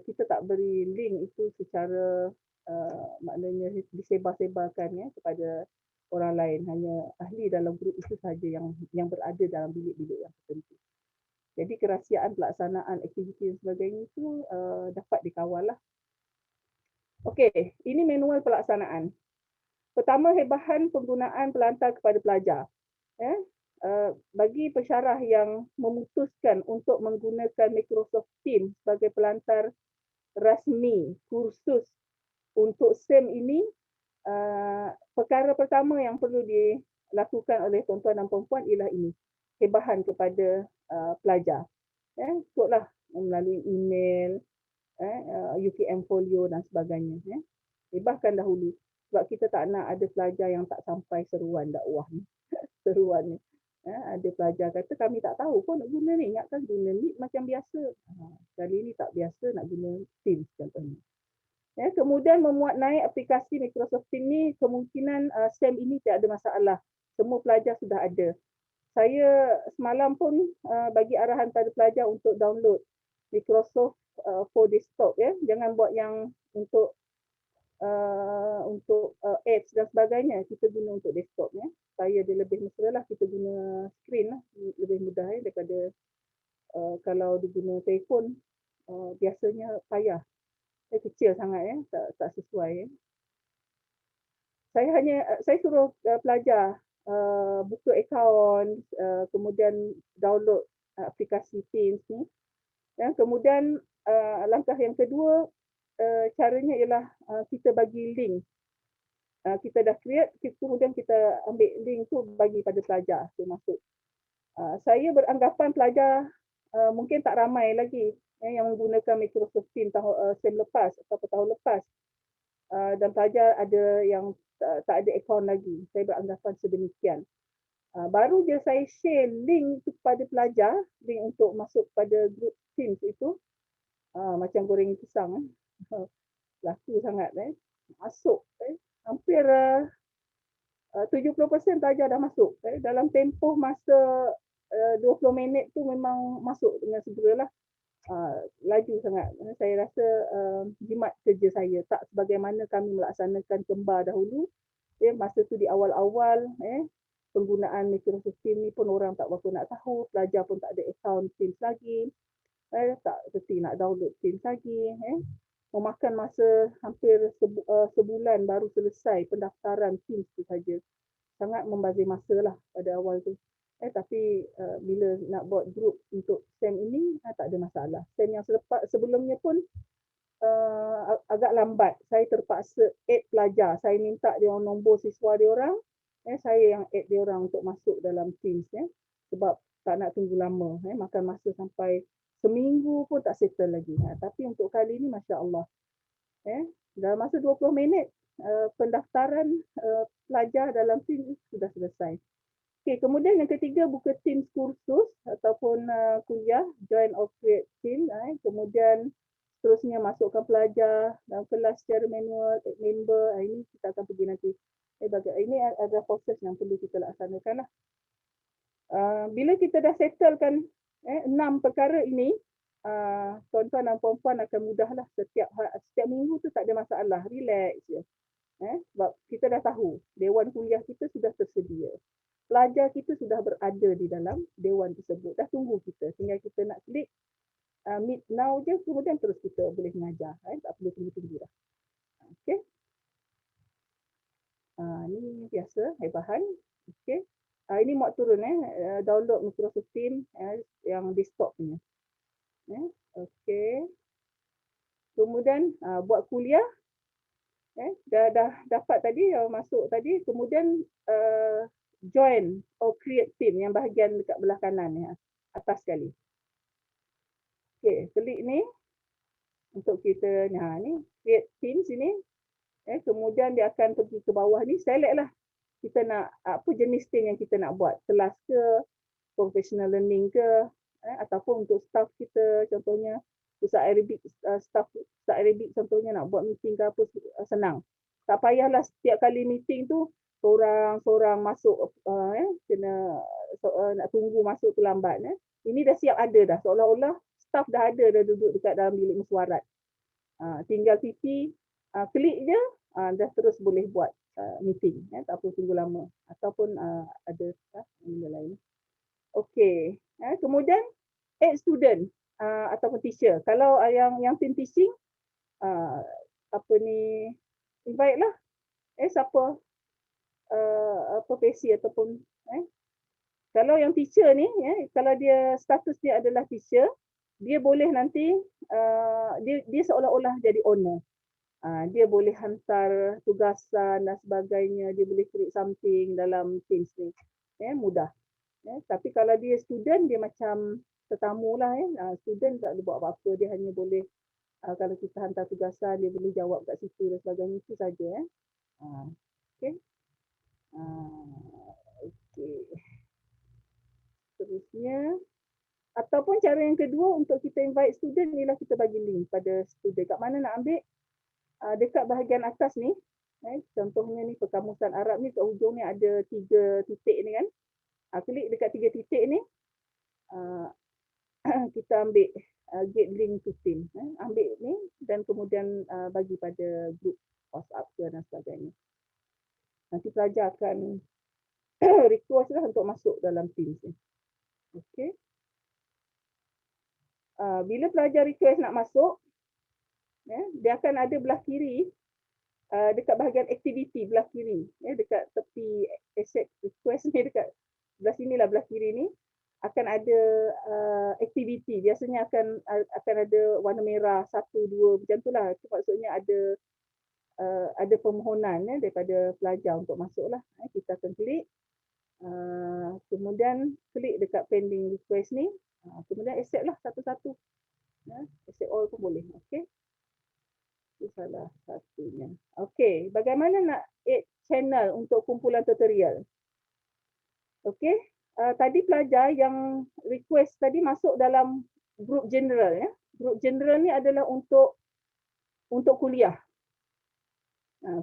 Speaker 1: kita tak beri link itu secara maknanya disebar-sebarkan kepada orang lain, hanya ahli dalam grup itu sahaja yang berada dalam bilik-bilik yang tertentu. Jadi kerahsiaan pelaksanaan aktiviti dan sebagainya itu dapat dikawal lah. Okey, ini manual pelaksanaan. Pertama, hebahan penggunaan pelantar kepada pelajar. Bagi pensyarah yang memutuskan untuk menggunakan Microsoft Teams sebagai pelantar rasmi kursus untuk SEM ini, perkara pertama yang perlu dilakukan oleh tuan-tuan dan puan-puan ialah ini, hebahan kepada pelajar. Ikutlah melalui email, UKM folio dan sebagainya. Hebahkan dahulu sebab kita tak nak ada pelajar yang tak sampai seruan dakwah ni. Seruan ni. Ada pelajar kata kami tak tahu pun nak guna ni, ingatkan guna Meet macam biasa. Kali ni tak biasa nak guna Teams contohnya. Kemudian memuat naik aplikasi Microsoft Teams ni, kemungkinan SEM ini tak ada masalah. Semua pelajar sudah ada. Saya semalam pun bagi arahan pada pelajar untuk download Microsoft for desktop. Jangan buat yang untuk apps dan sebagainya, kita guna untuk desktop. Supaya dia lebih mesra lah, kita guna screen lah, lebih mudah daripada kalau diguna telefon, biasanya payah. Kecil sangat, tak sesuai. Saya suruh pelajar buka akaun, kemudian download aplikasi Teams ni. Dan kemudian langkah yang kedua, caranya ialah kita bagi link. Kita dah create, kemudian kita ambil link tu bagi pada pelajar tu masuk. Saya beranggapan pelajar mungkin tak ramai lagi yang menggunakan Microsoft Teams SEM lepas atau tahun lepas. Dan pelajar ada yang tak ada akaun lagi. Saya beranggapan sedemikian. Baru je saya share link tu kepada pelajar, link untuk masuk pada grup Teams itu. Macam goreng pisang. Laku sangat. Masuk. Hampir 70% pelajar dah masuk. Dalam tempoh masa 20 minit tu memang masuk dengan segeralah. Laju sangat. Saya rasa jimat kerja saya. Tak sebagaimana kami melaksanakan kembar dahulu. Masa tu di awal-awal penggunaan Microsoft Teams ni pun orang tak berapa nak tahu. Pelajar pun tak ada akaun Teams lagi. Tak reti nak download Teams lagi. Memakan masa hampir sebulan baru selesai pendaftaran Teams tu saja. Sangat membazir masa lah pada awal tu. Tapi bila nak buat group untuk SEM ini tak ada masalah. SEM yang sebelumnya pun agak lambat. Saya terpaksa add pelajar. Saya minta dia orang nombor siswa dia orang. Saya yang add dia orang untuk masuk dalam Teams sebab tak nak tunggu lama. Makan masa sampai seminggu pun tak settle lagi. Tapi untuk kali ini masya-Allah. Dalam masa 20 minit pendaftaran pelajar dalam Teams sudah selesai. Okey, kemudian yang ketiga buka Teams kursus ataupun kuliah, join or create team. Kemudian seterusnya masukkan pelajar dalam kelas secara manual, add member. Ini kita akan pergi nanti. Ini adalah proses yang perlu kita laksanakan lah. Bila kita dah settlekan 6 perkara ini, tuan-tuan dan puan-puan akan mudahlah setiap minggu tu tak ada masalah, relax je. Sebab kita dah tahu dewan kuliah kita sudah tersedia. Pelajar kita sudah berada di dalam dewan tersebut. Dah tunggu kita. Tinggal kita nak klik meet now je, kemudian terus kita boleh mengajar. Tak perlu tunggu-tunggu dah. Okey. Ni biasa, bahan. Okey. Ini muat turun download Microsoft Teams yang desktop punya. Okey. Kemudian buat kuliah. Dah dapat tadi, masuk tadi. Kemudian join or create team yang bahagian dekat belah kanan atas sekali. Okey, klik ni untuk kita ni create team sini. Kemudian dia akan pergi ke bawah ni, select lah kita nak apa jenis team yang kita nak buat, kelas ke, professional learning ke, ataupun untuk staff kita, contohnya pusat Arabic, staff pusat Arabic contohnya nak buat meeting ke apa, senang. Tak payahlah setiap kali meeting tu seorang masuk, kena nak tunggu masuk tu lambat. Ini dah siap ada dah, seolah-olah staff dah ada, dah duduk dekat dalam bilik mesyuarat. Tinggal PT, klik je, dah terus boleh buat meeting. Tak perlu tunggu lama. Ataupun ada benda lain. Okey. Kemudian add student ataupun teacher. Kalau yang team teaching, invite lah. Siapa profesi ataupun kalau yang teacher ni, kalau dia status dia adalah teacher, dia boleh nanti dia seolah-olah jadi owner. Dia boleh hantar tugasan dan sebagainya, dia boleh create something dalam Teams ni. Mudah. Tapi kalau dia student, dia macam tetamu lah. Student tak boleh buat apa-apa, dia hanya boleh kalau kita hantar tugasan, dia boleh jawab kat situ dan sebagainya, itu saja. Okey. Okey. Terusnya, ataupun cara yang kedua untuk kita invite student ialah kita bagi link pada student. Kat mana nak ambil? Dekat bahagian atas ni, contohnya ni Perkamusan Arab ni, kat hujung ni ada 3 titik ni kan. Klik dekat 3 titik ni, kita ambil get link to team. Ambil ni dan kemudian bagi pada group WhatsApp dan sebagainya. Nanti pelajar akan request lah untuk masuk dalam Teams ni. Okey. Bila pelajar request nak masuk, dia akan ada belah kiri, dekat bahagian aktiviti belah kiri, dekat tepi accept request ni, dekat belah sini lah, belah kiri ni akan ada aktiviti. Biasanya akan ada warna merah 1, 2 macam tu lah. Itu maksudnya ada permohonan daripada pelajar untuk masuk lah. Kita akan klik, kemudian klik dekat pending request ni, kemudian accept lah satu-satu. Accept all pun boleh. Okey. Itu salah satunya. Okey, bagaimana nak add channel untuk kumpulan tutorial? Okey, tadi pelajar yang request tadi masuk dalam group general. Group general ni adalah untuk kuliah.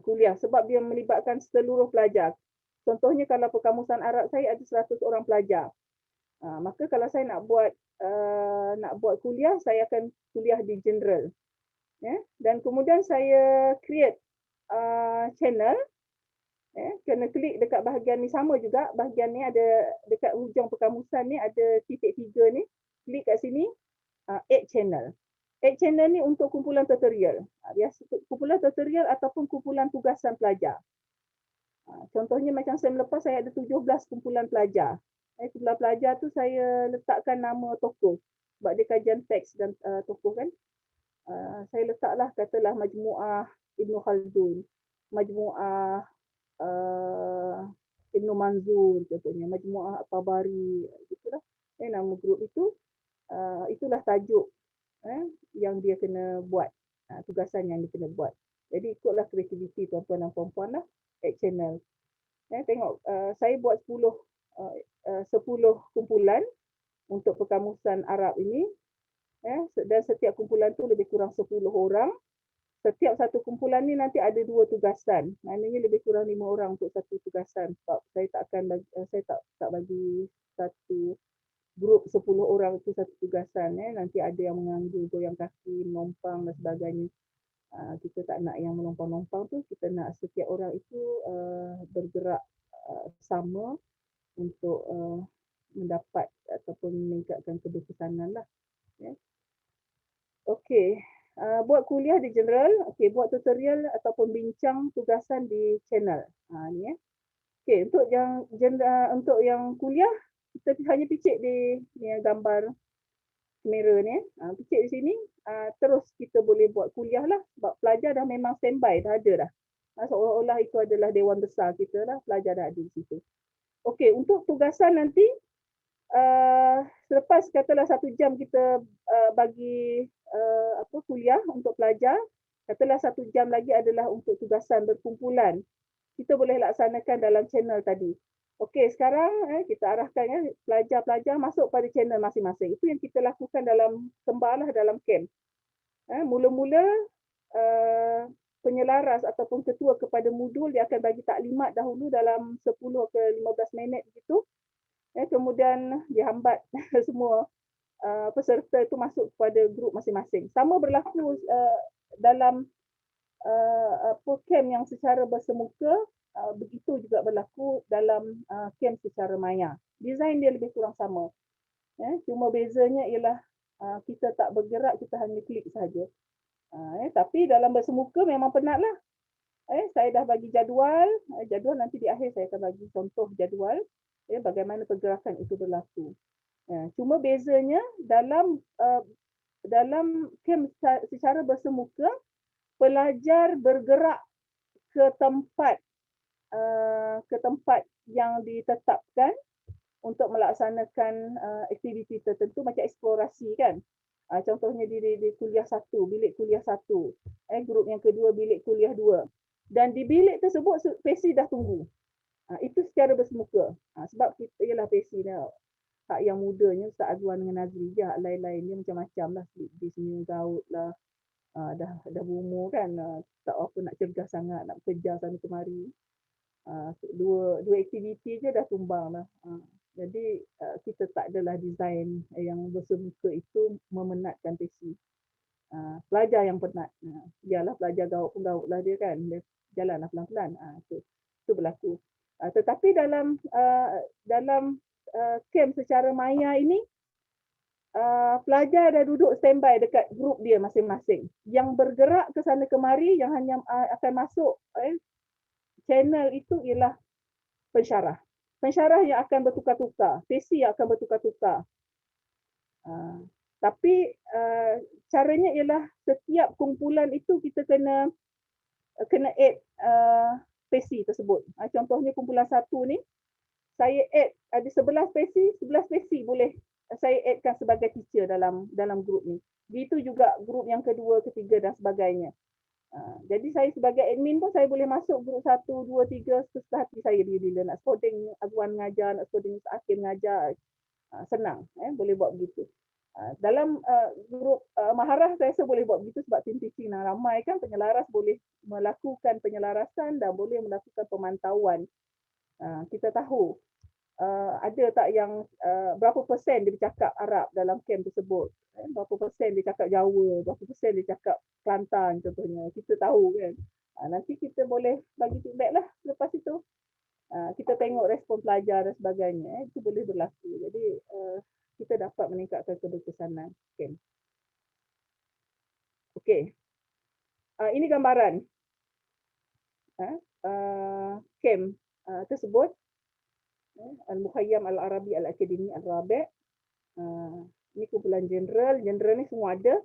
Speaker 1: Kuliah sebab dia melibatkan seluruh pelajar. Contohnya kalau Perkamusan Arab saya ada 100 orang pelajar. Maka kalau saya nak buat kuliah, saya akan kuliah di general. Dan kemudian saya create channel. Kena klik dekat bahagian ni, sama juga bahagian ni ada dekat hujung perkamusan ni ada titik 3 ni, klik kat sini, add channel. Add channel ni untuk kumpulan tutorial. Biasa kumpulan tutorial ataupun kumpulan tugasan pelajar. Contohnya macam sem lepas saya ada 17 kumpulan pelajar. Sebelah pelajar tu saya letakkan nama tokoh. Sebab dia kajian teks dan tokoh kan. Saya letaklah katalah Majmuah Ibn Khaldun, Majmuah Ibn Manzur contohnya, Majmuah At-Tabari, gitulah. Nama grup itu, itulah tajuk yang dia kena buat, tugasan yang dia kena buat. Jadi ikutlah kreativiti tuan-tuan dan puan-puan lah, at channel. Tengok, saya buat 10 kumpulan untuk perkamusan Arab ini, dan setiap kumpulan tu lebih kurang 10 orang. Setiap satu kumpulan ni nanti ada 2 tugasan. Maknanya lebih kurang 5 orang untuk satu tugasan. Sebab saya tak bagi satu grup 10 orang itu satu tugasan. Nanti ada yang menganggur, goyang kaki, melompang dan sebagainya. Kita tak nak yang melompang-lompang tu. Kita nak setiap orang itu bergerak sama untuk mendapat ataupun meningkatkan keberkesanan lah. Okey. Buat kuliah di general, buat tutorial ataupun bincang tugasan di channel. Ni Okey, untuk yang kuliah, kita hanya picit di ni gambar kamera ni. Picit di sini, terus kita boleh buat kuliah lah. Sebab pelajar dah memang standby, dah ada dah. Seolah-olah itu adalah dewan besar kita lah, pelajar dah ada di situ. Okey, untuk tugasan nanti, selepas katalah 1 jam kita bagi kuliah untuk pelajar, katalah 1 jam lagi adalah untuk tugasan berkumpulan. Kita boleh laksanakan dalam channel tadi. Okey, sekarang kita arahkan pelajar-pelajar masuk pada channel masing-masing. Itu yang kita lakukan dalam kembarlah dalam camp. Mula-mula penyelaras ataupun ketua kepada modul dia akan bagi taklimat dahulu dalam 10 ke 15 minit begitu. Kemudian dihambat semua peserta itu masuk kepada grup masing-masing. Sama berlaku dalam camp yang secara bersemuka, begitu juga berlaku dalam camp secara maya. Design dia lebih kurang sama. Cuma bezanya ialah kita tak bergerak, kita hanya klik saja. Tapi dalam bersemuka memang penatlah. Saya dah bagi jadual nanti di akhir saya akan bagi contoh jadual bagaimana pergerakan itu berlaku. Cuma bezanya dalam camp secara bersemuka, pelajar bergerak ke tempat yang ditetapkan untuk melaksanakan aktiviti tertentu macam eksplorasi kan. Contohnya di kuliah 1, bilik kuliah 1. Grup yang kedua bilik kuliah 2. Dan di bilik tersebut PESI dah tunggu. Itu secara bersemuka. Sebab kita ialah PESI dah. Hak yang mudanya Ustaz Azwan dengan Nazri je, lain-lain dia macam-macam lah. Di sini gaut lah. Dah berumur kan, tak apa nak cergas sangat, nak kerja sana kemari. Dua aktiviti je dah tumbang lah. Jadi kita tak adalah design yang bersemuka itu memenatkan PESI. Pelajar yang penat. Biarlah pelajar gaut pun gaut lah dia kan. Dia jalanlah pelan-pelan. Itu berlaku. Tetapi dalam camp secara maya ini, pelajar dah duduk standby dekat grup dia masing-masing. Yang bergerak ke sana kemari, yang hanya akan masuk channel itu ialah pensyarah. Pensyarah yang akan bertukar-tukar, PESI yang akan bertukar-tukar. Tapi caranya ialah setiap kumpulan itu kita kena add PESI tersebut. Contohnya kumpulan 1 ni, saya add ada 11 PESI boleh saya addkan sebagai teacher dalam grup ni. Begitu juga grup yang kedua, ketiga dan sebagainya. Jadi saya sebagai admin pun saya boleh masuk grup 1, 2, 3 sesuka hati saya bila nak coding Azwan mengajar, nak coding Hakim mengajar. Senang, boleh buat begitu. Dalam grup maharah saya rasa boleh buat begitu sebab tim teaching ramai kan, penyelaras boleh melakukan penyelarasan dan boleh melakukan pemantauan. Kita tahu ada tak yang berapa persen dia bercakap Arab dalam camp tersebut, berapa persen dia cakap Jawa, berapa persen dia cakap Kelantan contohnya, kita tahu kan. Nanti kita boleh bagi feedback lah lepas itu. Kita tengok respon pelajar dan sebagainya, itu boleh berlaku. Jadi kita dapat meningkatkan keberkesanan camp. Okey. Ini gambaran camp tersebut. Al-Mukhayyam Al-Arabi Al-Akademi Al-Rabi'. Ini kumpulan general. General ni semua ada.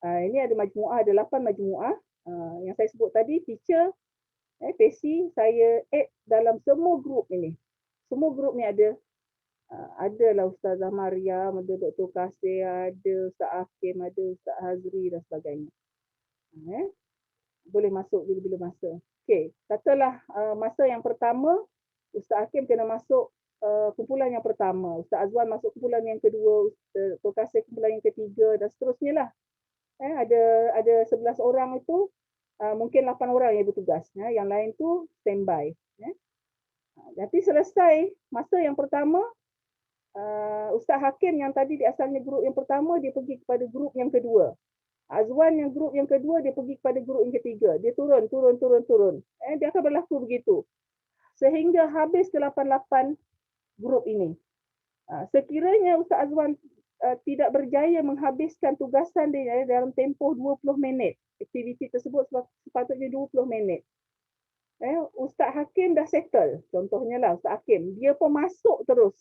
Speaker 1: Ini ada majmuah, ada 8 majmuah. Yang saya sebut tadi, teacher, Pesi, saya add dalam semua grup ini. Semua grup ni ada. Adalah Ustazah Mariam, ada Dr. Kasir, ada Ustaz Hakim, ada Ustaz Hazri dan sebagainya. Boleh masuk bila-bila masa. Okey, katalah masa yang pertama, Ustaz Hakim kena masuk kumpulan yang pertama, Ustaz Azwan masuk kumpulan yang kedua, Ustaz Kasir kumpulan yang ketiga dan seterusnya lah. Ada 11 orang itu, mungkin 8 orang yang bertugas. Yang lain tu standby. Nanti selesai masa yang pertama, Ustaz Hakim yang tadi di asalnya grup yang pertama, dia pergi kepada grup yang kedua. Azwan yang grup yang kedua, dia pergi kepada grup yang ketiga. Dia turun. Dia akan berlaku begitu. Sehingga habis ke-88 grup ini. Sekiranya Ustaz Azwan tidak berjaya menghabiskan tugasan dia dalam tempoh 20 minit. Aktiviti tersebut sepatutnya 20 minit. Ustaz Hakim dah settle. Contohnya lah Ustaz Hakim. Dia pun masuk terus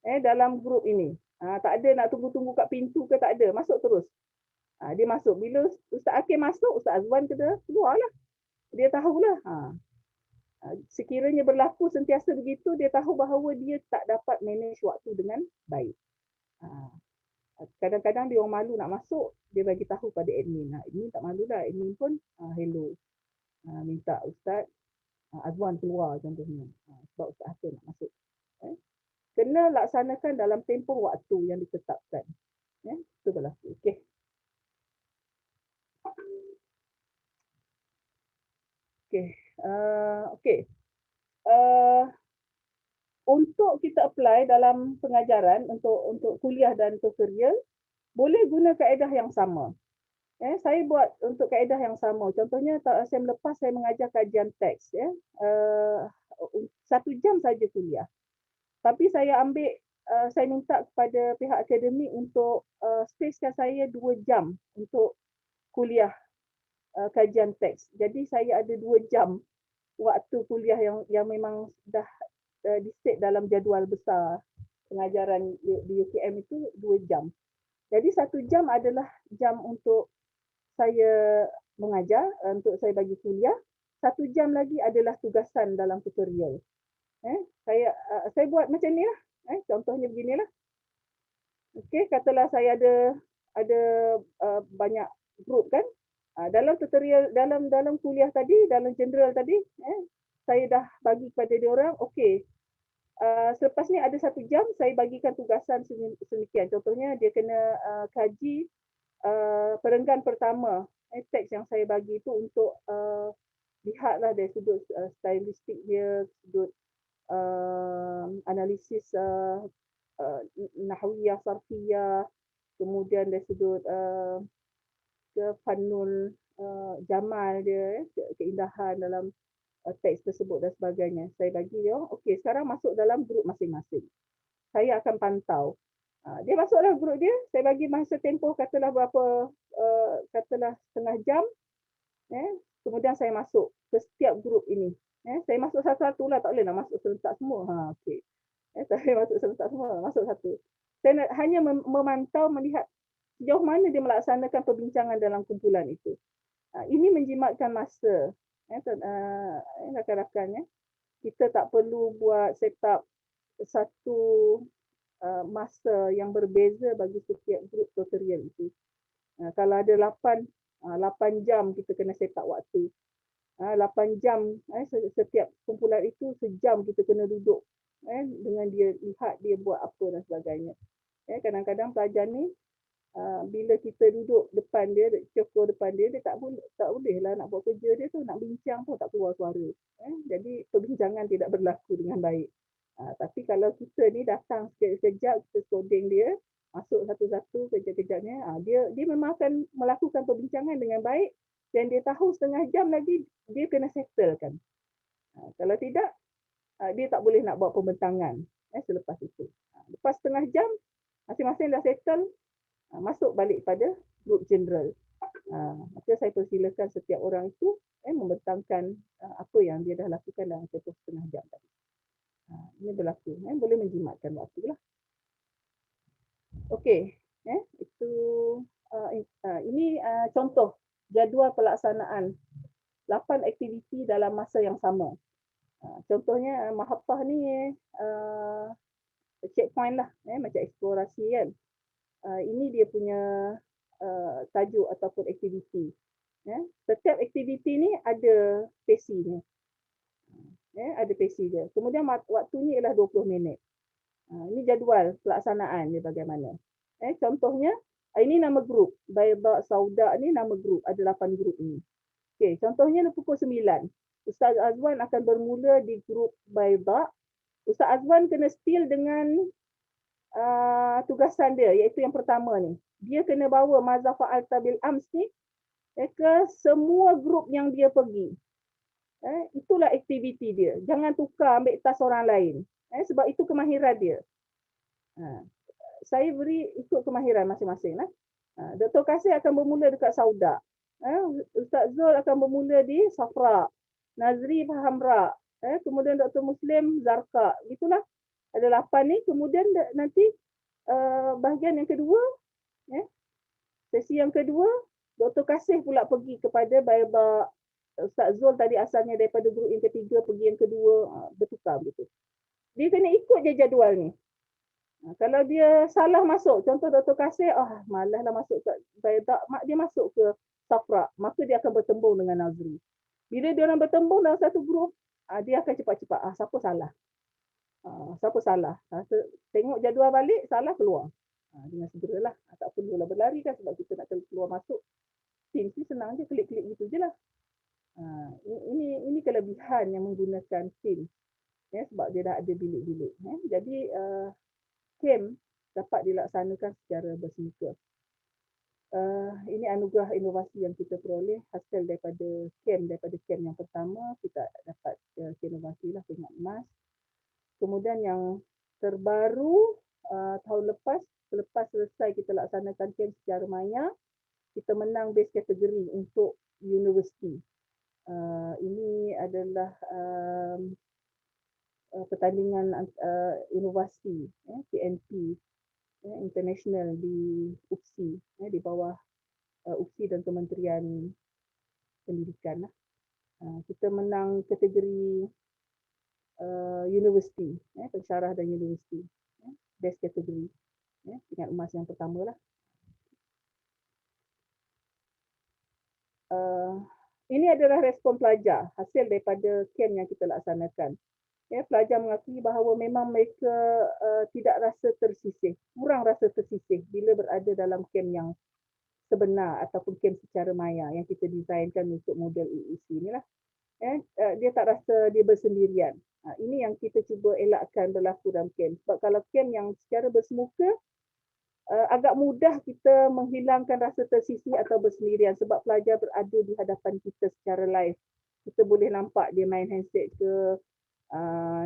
Speaker 1: dalam grup ini. Tak ada nak tunggu-tunggu kat pintu ke, tak ada. Masuk terus. Dia masuk. Bila Ustaz Hakim masuk, Ustaz Azwan kena keluar lah. Dia tahulah. Sekiranya berlaku sentiasa begitu, dia tahu bahawa dia tak dapat manage waktu dengan baik. Kadang-kadang dia orang malu nak masuk, dia bagi tahu pada admin. Admin tak malulah. Admin pun hello. Minta Ustaz Azwan keluar contohnya. Sebab Ustaz Hakim nak masuk. Kena laksanakan dalam tempoh waktu yang ditetapkan. Itu berlaku. Okey. Okey. Untuk kita apply dalam pengajaran untuk kuliah dan tutorial, boleh guna kaedah yang sama. Saya buat untuk kaedah yang sama. Contohnya sem lepas saya mengajar kajian teks. 1 jam saja kuliah. Tapi saya ambil, saya minta kepada pihak akademik untuk spacekan saya 2 jam untuk kuliah kajian teks. Jadi saya ada 2 jam waktu kuliah yang memang dah di-set dalam jadual besar pengajaran di UKM itu 2 jam. Jadi 1 jam adalah jam untuk saya mengajar, untuk saya bagi kuliah. 1 jam lagi adalah tugasan dalam tutorial. Saya buat macam ni lah. Contohnya beginilah. Okey, katalah saya ada banyak grup kan. Dalam tutorial, dalam kuliah tadi, dalam general tadi, saya dah bagi kepada dia orang, okey. Selepas ni ada 1 jam, saya bagikan tugasan semikian. Contohnya dia kena kaji perenggan pertama, teks yang saya bagi itu untuk lihatlah dari sudut stylistik dia, sudut analisis nahwiyah, sarfiyah, kemudian dari sudut ke fannul jamal dia, keindahan dalam teks tersebut dan sebagainya. Saya bagi dia, okey, sekarang masuk dalam grup masing-masing. Saya akan pantau. Dia masuk dalam grup dia, saya bagi masa tempoh katalah berapa, katalah setengah jam. Kemudian saya masuk ke setiap grup ini. Saya masuk satu-satu lah, tak boleh nak masuk serentak semua. Okey. Saya masuk serentak semua, masuk satu. Saya hanya memantau, melihat sejauh mana dia melaksanakan perbincangan dalam kumpulan itu. Ini menjimatkan masa. Rakan-rakan, kita tak perlu buat setup satu masa yang berbeza bagi setiap grup tutorial itu. Kalau ada 8 jam kita kena setup waktu. 8 jam setiap kumpulan itu, sejam kita kena duduk dengan dia, lihat dia buat apa dan sebagainya. Kadang-kadang pelajar ni bila kita duduk depan dia, cokor depan dia, dia tak boleh lah nak buat kerja dia tu, nak bincang pun tak keluar suara. Jadi perbincangan tidak berlaku dengan baik. Tapi kalau kita ni datang sekejap, kita coding dia, masuk satu-satu kejap-kejapnya, dia memang akan melakukan perbincangan dengan baik dan dia tahu setengah jam lagi dia kena settlekan. Kalau tidak, dia tak boleh nak buat pembentangan selepas itu. Lepas setengah jam, masing-masing dah settle, masuk balik pada grup general. Maka saya persilakan setiap orang itu membentangkan apa yang dia dah lakukan dalam tempoh setengah jam tadi. Ini berlaku, boleh menjimatkan waktu lah. Okey, itu ini contoh jadual pelaksanaan 8 aktiviti dalam masa yang sama. Contohnya Mahathah ni checkpoint lah, macam eksplorasi kan. Ini dia punya tajuk ataupun aktiviti. Setiap aktiviti ni ada pesinya. Ada pesi dia. Kemudian waktunya ialah 20 minit. Ini jadual pelaksanaan dia bagaimana. Contohnya, ini nama grup. Baida Sauda ni nama grup. Ada 8 grup ni. Okey, contohnya pukul 9. Ustaz Azwan akan bermula di grup Baida. Ustaz Azwan kena still dengan tugasan dia, iaitu yang pertama ni. Dia kena bawa Mazhab Fa'alta bil Ams ni ke semua grup yang dia pergi. Itulah aktiviti dia. Jangan tukar ambil tas orang lain. Sebab itu kemahiran dia. Saya beri ikut kemahiran masing-masing. Dr. Kasih akan bermula dekat Sauda. Ustaz Zul akan bermula di Safra. Nazri Hamra. Kemudian Dr. Muslim Zarqa. Itulah. Ada 8 ni. Kemudian nanti bahagian yang kedua. Sesi yang kedua. Dr. Kasih pula pergi kepada Baida. Ustaz Zul tadi asalnya daripada grup yang ketiga pergi yang kedua, bertukar begitu. Dia kena ikut je jadual ni. Kalau dia salah masuk, contoh Dr. Kasih, malaslah masuk ke Baida, dia masuk ke Safra, maka dia akan bertembung dengan Nazri. Bila dia orang bertembung dalam satu grup, dia akan cepat-cepat, siapa salah? Siapa salah? Tengok jadual balik, salah keluar. Dengan segeralah, tak perlulah berlari kan sebab kita nak keluar masuk. Teams ni senang je, klik-klik gitu je lah. Ini kelebihan yang menggunakan Teams, sebab dia dah ada bilik-bilik. Jadi camp dapat dilaksanakan secara bersemuka. Ini anugerah inovasi yang kita peroleh hasil daripada camp yang pertama. Kita dapat inovasi lah, peringkat emas. Kemudian yang terbaru tahun lepas, selepas selesai kita laksanakan camp secara maya, kita menang base kategori untuk universiti. Ini adalah pertandingan inovasi PNP international di UPSI, di bawah UPSI dan Kementerian Pendidikan. Kita menang kategori universiti, pensyarah dan universiti, best kategori, tingkat emas yang pertama lah. Ini adalah respon pelajar hasil daripada camp yang kita laksanakan. Pelajar mengakui bahawa memang mereka tidak rasa tersisih, kurang rasa tersisih bila berada dalam camp yang sebenar ataupun camp secara maya yang kita desainkan untuk model EEC inilah. Dia tak rasa dia bersendirian. Ini yang kita cuba elakkan berlaku dalam camp. Sebab kalau camp yang secara bersemuka, agak mudah kita menghilangkan rasa tersisih atau bersendirian sebab pelajar berada di hadapan kita secara live. Kita boleh nampak dia main handset ke,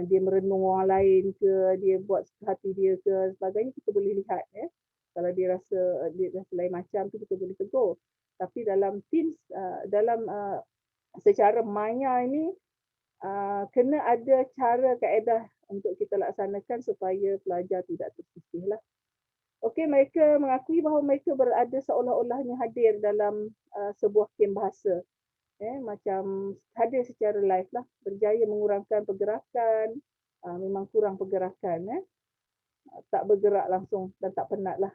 Speaker 1: dia merenung orang lain ke, dia buat suka hati dia ke, sebagainya kita boleh lihat. Kalau dia rasa lain macam tu kita boleh tegur. Tapi dalam Teams, dalam secara maya ini, kena ada cara kaedah untuk kita laksanakan supaya pelajar tidak tersisih lah. Okey, mereka mengakui bahawa mereka berada seolah-olahnya hadir dalam sebuah camp bahasa. Macam hadir secara live lah, berjaya mengurangkan pergerakan, memang kurang pergerakan, tak bergerak langsung dan tak penat lah.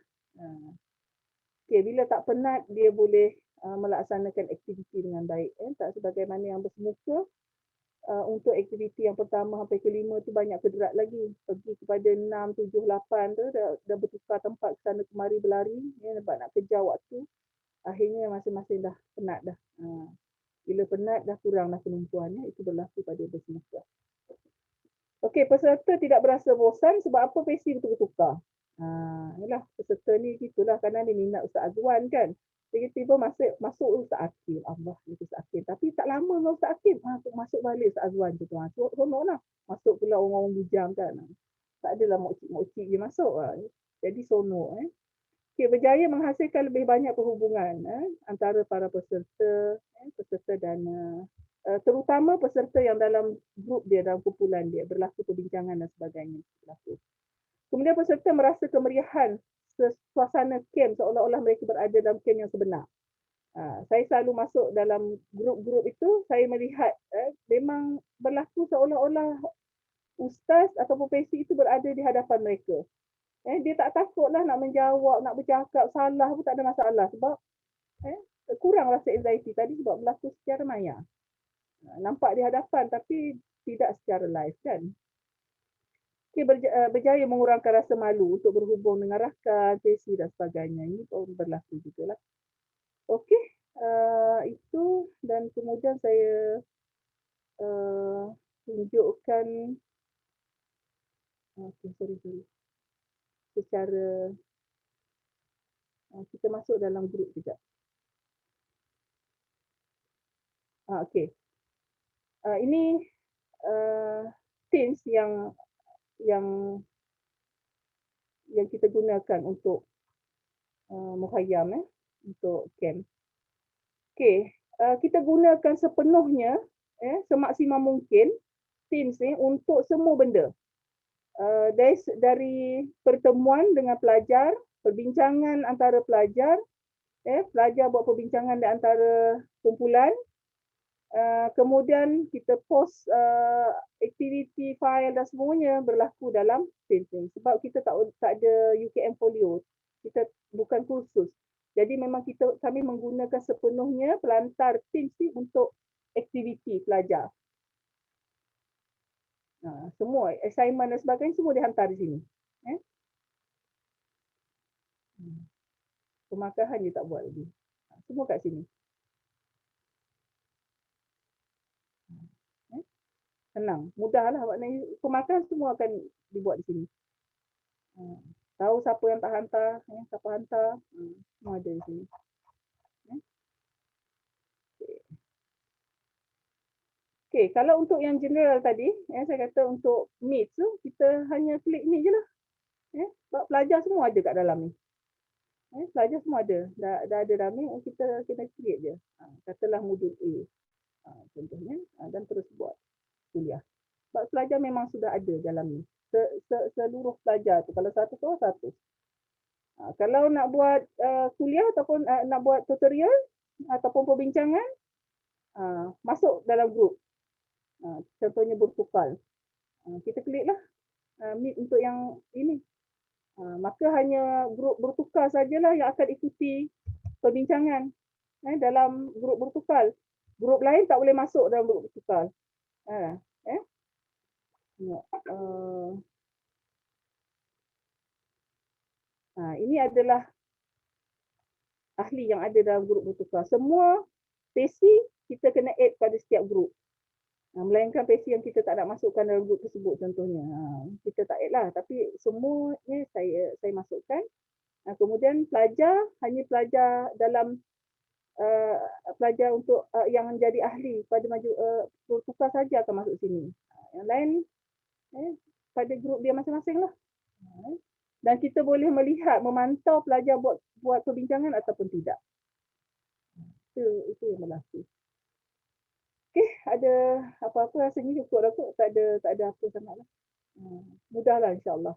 Speaker 1: Okey, bila tak penat, dia boleh melaksanakan aktiviti dengan baik. Tak sebagaimana yang bersemuka. Untuk aktiviti yang pertama sampai ke 5 tu banyak kederat lagi. Pergi kepada 6, 7, 8 tu dah bertukar tempat ke sana kemari berlari. Sebab nak kejar waktu. Akhirnya masing-masing dah penat dah. Bila penat dah kurang dah penumpuan. Itu berlaku pada bersemuka. Okey, peserta tidak berasa bosan sebab apa pesi bertukar-tukar. Yalah, peserta ni gitulah kadang dia minat Ustaz Azwan kan. Tiba-tiba masuk Ustaz Akil. Allah, itu Ustaz Akil. Tapi tak lama dengan Ustaz Akil. Masuk balik Ustaz Azwan tu. Sonok lah. Masuk pula orang-orang bujang kan. Tak adalah mokcik je masuk. Jadi sonok. Okay, berjaya menghasilkan lebih banyak perhubungan antara para peserta dan terutama peserta yang dalam grup dia, dalam kumpulan dia, berlaku perbincangan dan sebagainya. Kemudian peserta merasa kemeriahan suasana camp seolah-olah mereka berada dalam camp yang sebenar. Saya selalu masuk dalam grup-grup itu, saya melihat memang berlaku seolah-olah ustaz atau profesi itu berada di hadapan mereka. Dia tak takutlah nak menjawab, nak bercakap, salah pun tak ada masalah sebab kurang rasa anxiety tadi sebab berlaku secara maya. Nampak di hadapan tapi tidak secara live kan. Okay, berjaya mengurangkan rasa malu untuk berhubung dengan rakan, sesi dan sebagainya. Ini pun berlaku juga lah. Okey, itu dan kemudian saya tunjukkan sorry. Secara kita masuk dalam grup juga. Okey. Ini Teams yang kita gunakan untuk mukhayyam untuk camp. Okey, kita gunakan sepenuhnya semaksimal mungkin Teams ni untuk semua benda. Dari pertemuan dengan pelajar, perbincangan antara pelajar, pelajar buat perbincangan di antara kumpulan, kemudian kita post aktiviti, file dan semuanya berlaku dalam Teams ni. Sebab kita tak ada UKM Folio, kita bukan kursus. Jadi memang kami menggunakan sepenuhnya pelantar Teams ni untuk aktiviti pelajar. Semua assignment dan sebagainya semua dihantar di sini. Pemakahan je tak buat lagi. Semua kat sini. Senang, mudahlah maknanya pemakahan semua akan dibuat di sini. Tahu siapa yang tak hantar, siapa hantar, semua ada di sini. Okay, kalau untuk yang general tadi, saya kata untuk Meet tu, kita hanya klik ni je lah. Sebab pelajar semua ada kat dalam ni. Pelajar semua ada. Dah ada dalam ni, kita kena create je. Katalah modul A. Contohnya, dan terus buat kuliah. Sebab pelajar memang sudah ada dalam ni. Seluruh pelajar tu, kalau 100 orang 100. Kalau nak buat kuliah ataupun nak buat tutorial ataupun perbincangan, masuk dalam grup. Contohnya bertukar. Kita kliklah Meet untuk yang ini. Maka hanya grup bertukar sajalah yang akan ikuti perbincangan dalam grup bertukar. Grup lain tak boleh masuk dalam grup bertukar. Ini adalah ahli yang ada dalam grup bertukar. Semua sesi kita kena add pada setiap grup. Melainkan sesi yang kita tak nak masukkan dalam grup tersebut contohnya. Kita tak add lah. Tapi semuanya saya masukkan. Kemudian hanya pelajar dalam pelajar untuk yang menjadi ahli pada bertukar saja akan masuk sini. Yang lain pada grup dia masing-masing lah. Dan kita boleh melihat, memantau pelajar buat perbincangan ataupun tidak. Itu yang berlaku. Okey, ada apa-apa rasanya cukup dah kot. Tak ada apa sangatlah. Mudahlah insya-Allah.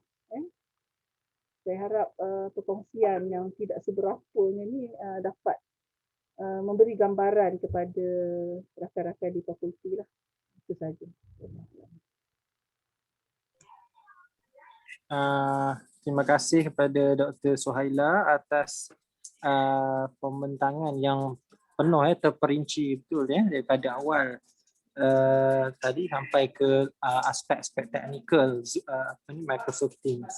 Speaker 1: Saya harap perkongsian yang tidak seberapanya ni dapat memberi gambaran kepada rakan-rakan di fakulti lah. Itu saja.
Speaker 3: Terima kasih kepada Dr. Suhaila atas pembentangan yang penuh terperinci betul daripada awal tadi sampai ke aspek-aspek teknikal Microsoft Teams.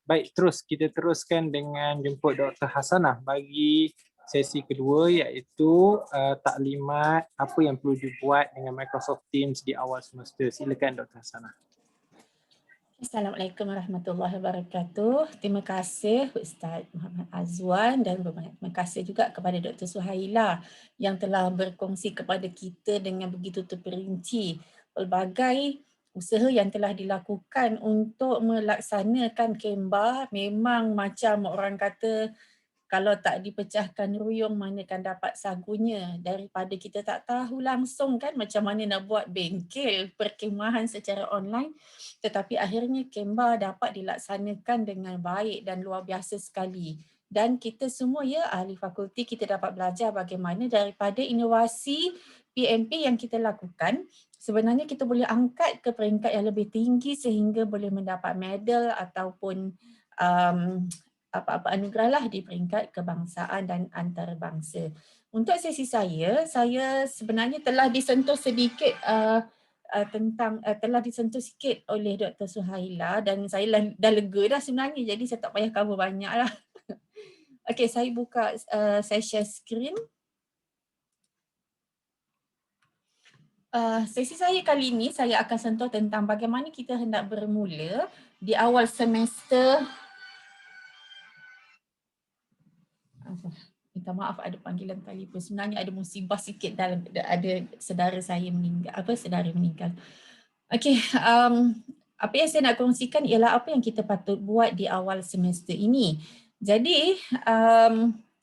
Speaker 3: Baik, kita teruskan dengan jemput Dr. Hasanah bagi sesi kedua iaitu taklimat apa yang perlu dibuat dengan Microsoft Teams di awal semester. Silakan Dr. Hasanah.
Speaker 2: Assalamualaikum warahmatullahi wabarakatuh. Terima kasih Ustaz Muhammad Azwan dan terima kasih juga kepada Dr. Suhaila yang telah berkongsi kepada kita dengan begitu terperinci pelbagai usaha yang telah dilakukan untuk melaksanakan Canva. Memang macam orang kata kalau tak dipecahkan ruyung manakan dapat sagunya, daripada kita tak tahu langsung kan macam mana nak buat bengkel perkhemahan secara online, tetapi akhirnya Canva dapat dilaksanakan dengan baik dan luar biasa sekali. Dan kita semua ya ahli fakulti kita dapat belajar bagaimana daripada inovasi PMP yang kita lakukan, sebenarnya kita boleh angkat ke peringkat yang lebih tinggi sehingga boleh mendapat medal ataupun apa-apa anugerah lah di peringkat kebangsaan dan antarabangsa. Untuk sesi saya sebenarnya telah disentuh sedikit telah disentuh sikit oleh Dr. Suhaila dan saya dah lega dah sebenarnya, jadi saya tak payah cover banyak lah. Okey, saya buka, saya share screen. Sesi saya kali ini saya akan sentuh tentang bagaimana kita hendak bermula di awal semester. Minta maaf ada panggilan telefon. Sebenarnya ada musibah sikit dalam ada saudara saya meninggal. Okey, apa yang saya nak kongsikan ialah apa yang kita patut buat di awal semester ini. Jadi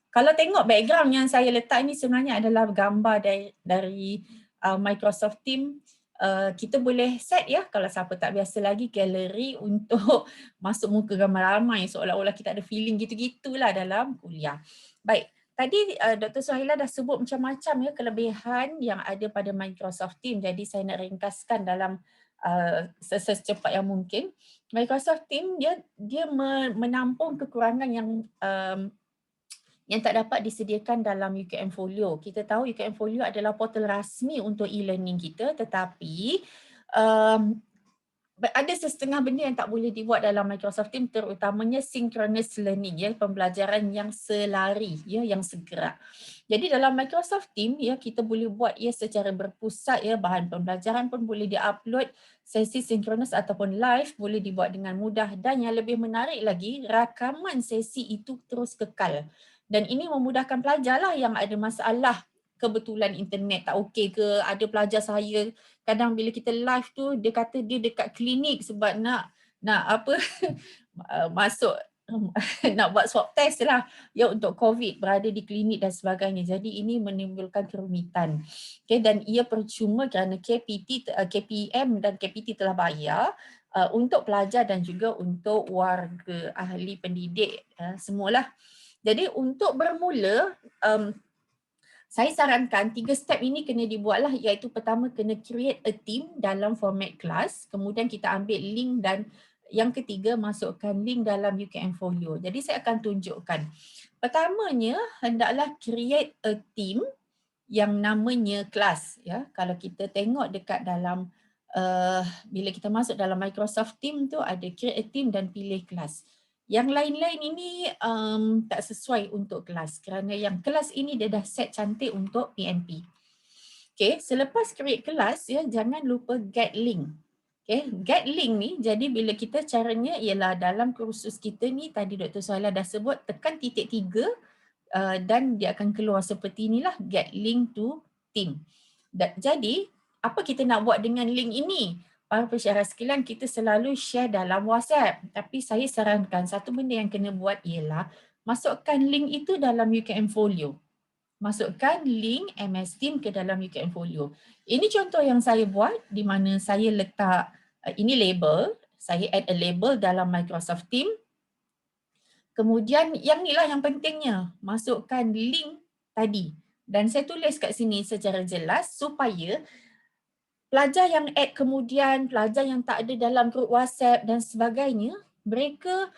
Speaker 2: kalau tengok background yang saya letak ini sebenarnya adalah gambar dari Microsoft Teams. Kita boleh set ya, kalau siapa tak biasa lagi, galeri untuk masuk muka gambar ramai seolah-olah kita ada feeling gitu-gitulah dalam kuliah. Baik, tadi Dr. Suhaila dah sebut macam-macam ya kelebihan yang ada pada Microsoft Teams. Jadi saya nak ringkaskan dalam secepat yang mungkin. Microsoft Teams dia menampung kekurangan yang tak dapat disediakan dalam UKM Folio. Kita tahu UKM Folio adalah portal rasmi untuk e-learning kita, tetapi ada setengah benda yang tak boleh dibuat dalam Microsoft Teams, terutamanya synchronous learning, ya, pembelajaran yang selari, ya, yang segera. Jadi dalam Microsoft Teams ya, kita boleh buat ia secara berpusat, ya, bahan pembelajaran pun boleh diupload, sesi synchronous ataupun live boleh dibuat dengan mudah, dan yang lebih menarik lagi, rakaman sesi itu terus kekal. Dan ini memudahkan pelajar lah yang ada masalah kebetulan internet tak okey ke. Ada pelajar saya kadang bila kita live tu dia kata dia dekat klinik sebab nak masuk nak buat swab test lah ya untuk COVID, berada di klinik dan sebagainya. Jadi ini menimbulkan kerumitan. Okay, dan ia percuma kerana KPM dan KPT telah bayar untuk pelajar dan juga untuk warga ahli pendidik semualah. Jadi untuk bermula, saya sarankan 3 step ini kena dibuatlah, iaitu pertama kena create a team dalam format kelas, kemudian kita ambil link, dan yang ketiga masukkan link dalam UKM Folio. Jadi saya akan tunjukkan. Pertamanya hendaklah create a team yang namanya kelas, ya. Kalau kita tengok dekat dalam bila kita masuk dalam Microsoft Teams tu ada create a team dan pilih kelas. Yang lain-lain ini tak sesuai untuk kelas kerana yang kelas ini dia dah set cantik untuk PNP. Okay, selepas create kelas ya, jangan lupa get link. Okay, get link ni jadi bila kita caranya ialah dalam kursus kita ni tadi Dr. Suhaila dah sebut, tekan titik 3 dan dia akan keluar seperti inilah, get link to team. Jadi apa kita nak buat dengan link ini? Para pensyarah sekalian, kita selalu share dalam WhatsApp. Tapi saya sarankan satu benda yang kena buat ialah masukkan link itu dalam UKM Folio. Masukkan link MS Teams ke dalam UKM Folio. Ini contoh yang saya buat di mana saya letak, ini label, saya add a label dalam Microsoft Teams. Kemudian yang inilah yang pentingnya, masukkan link tadi. Dan saya tulis kat sini secara jelas supaya pelajar yang add kemudian, pelajar yang tak ada dalam grup WhatsApp dan sebagainya, mereka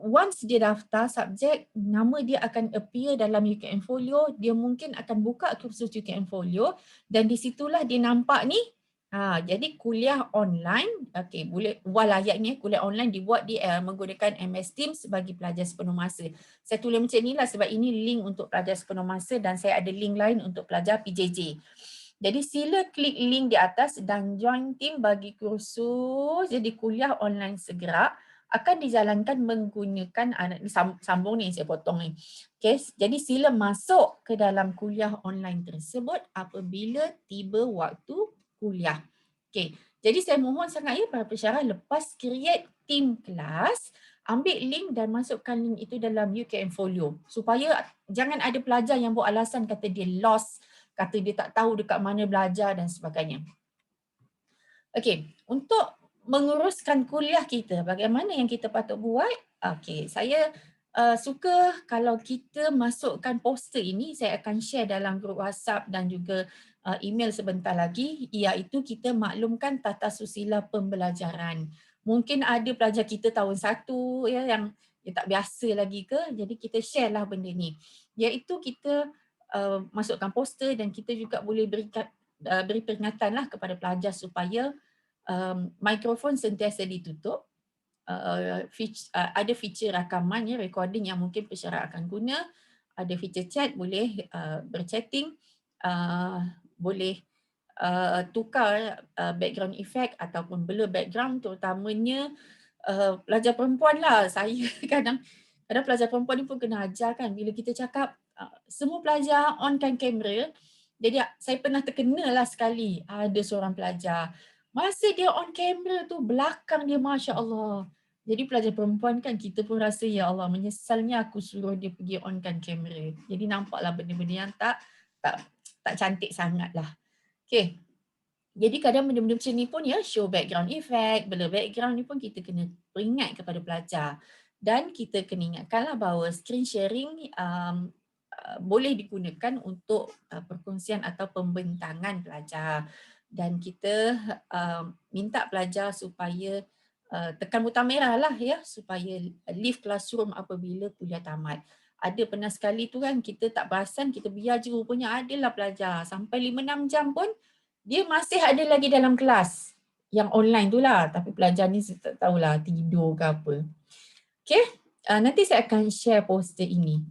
Speaker 2: once dia daftar subjek, nama dia akan appear dalam UKM Folio, dia mungkin akan buka kursus UKM Folio dan di situlah dia nampak ni. Jadi kuliah online, okey, boleh walayaknya kuliah online dibuat menggunakan MS Teams bagi pelajar sepenuh masa. Saya tulis macam inilah sebab ini link untuk pelajar sepenuh masa dan saya ada link lain untuk pelajar PJJ. Jadi sila klik link di atas dan join team bagi kursus jadi kuliah online segera akan dijalankan menggunakan sambung ni saya potong ni. Okay, jadi sila masuk ke dalam kuliah online tersebut apabila tiba waktu kuliah. Okay, jadi saya mohon sangat ya para pensyarah lepas create team kelas, ambil link dan masukkan link itu dalam UKM Folio supaya jangan ada pelajar yang buat alasan kata dia lost, kata dia tak tahu dekat mana belajar dan sebagainya. Okey, untuk menguruskan kuliah kita, bagaimana yang kita patut buat? Okey, saya suka kalau kita masukkan poster ini, saya akan share dalam grup WhatsApp dan juga email sebentar lagi, iaitu kita maklumkan tata susila pembelajaran. Mungkin ada pelajar kita tahun 1 ya yang tak biasa lagi ke, jadi kita share lah benda ni. Iaitu kita masukkan poster dan kita juga boleh beri peringatan lah kepada pelajar supaya mikrofon sentiasa ditutup. Ada feature rakaman ya, recording yang mungkin pesara akan guna. Ada feature chat, boleh berchatting, boleh tukar background effect ataupun blur background, terutamanya pelajar perempuan lah. Saya kadang pelajar perempuan ni pun kena ajar kan, bila kita cakap semua pelajar onkan kamera. Jadi saya pernah terkena lah sekali, ada seorang pelajar masa dia on kamera tu belakang dia Masya Allah. Jadi pelajar perempuan kan kita pun rasa ya Allah menyesalnya aku suruh dia pergi onkan kamera. Jadi nampaklah benda-benda yang tak cantik sangat lah. Okay. Jadi kadang benda-benda macam ni pun ya, show background effect, blur background ni pun kita kena peringat kepada pelajar. Dan kita kena ingatkanlah bahawa screen sharing boleh digunakan untuk perkongsian atau pembentangan pelajar. Dan kita minta pelajar supaya tekan butang merah lah ya, supaya leave classroom apabila kuliah tamat. Ada pernah sekali tu kan kita tak perasan, kita biar je rupanya adalah pelajar sampai 5-6 jam pun dia masih ada lagi dalam kelas yang online tu lah, tapi pelajar ni saya tak tahulah tidur ke apa. Okay, nanti saya akan share poster ini.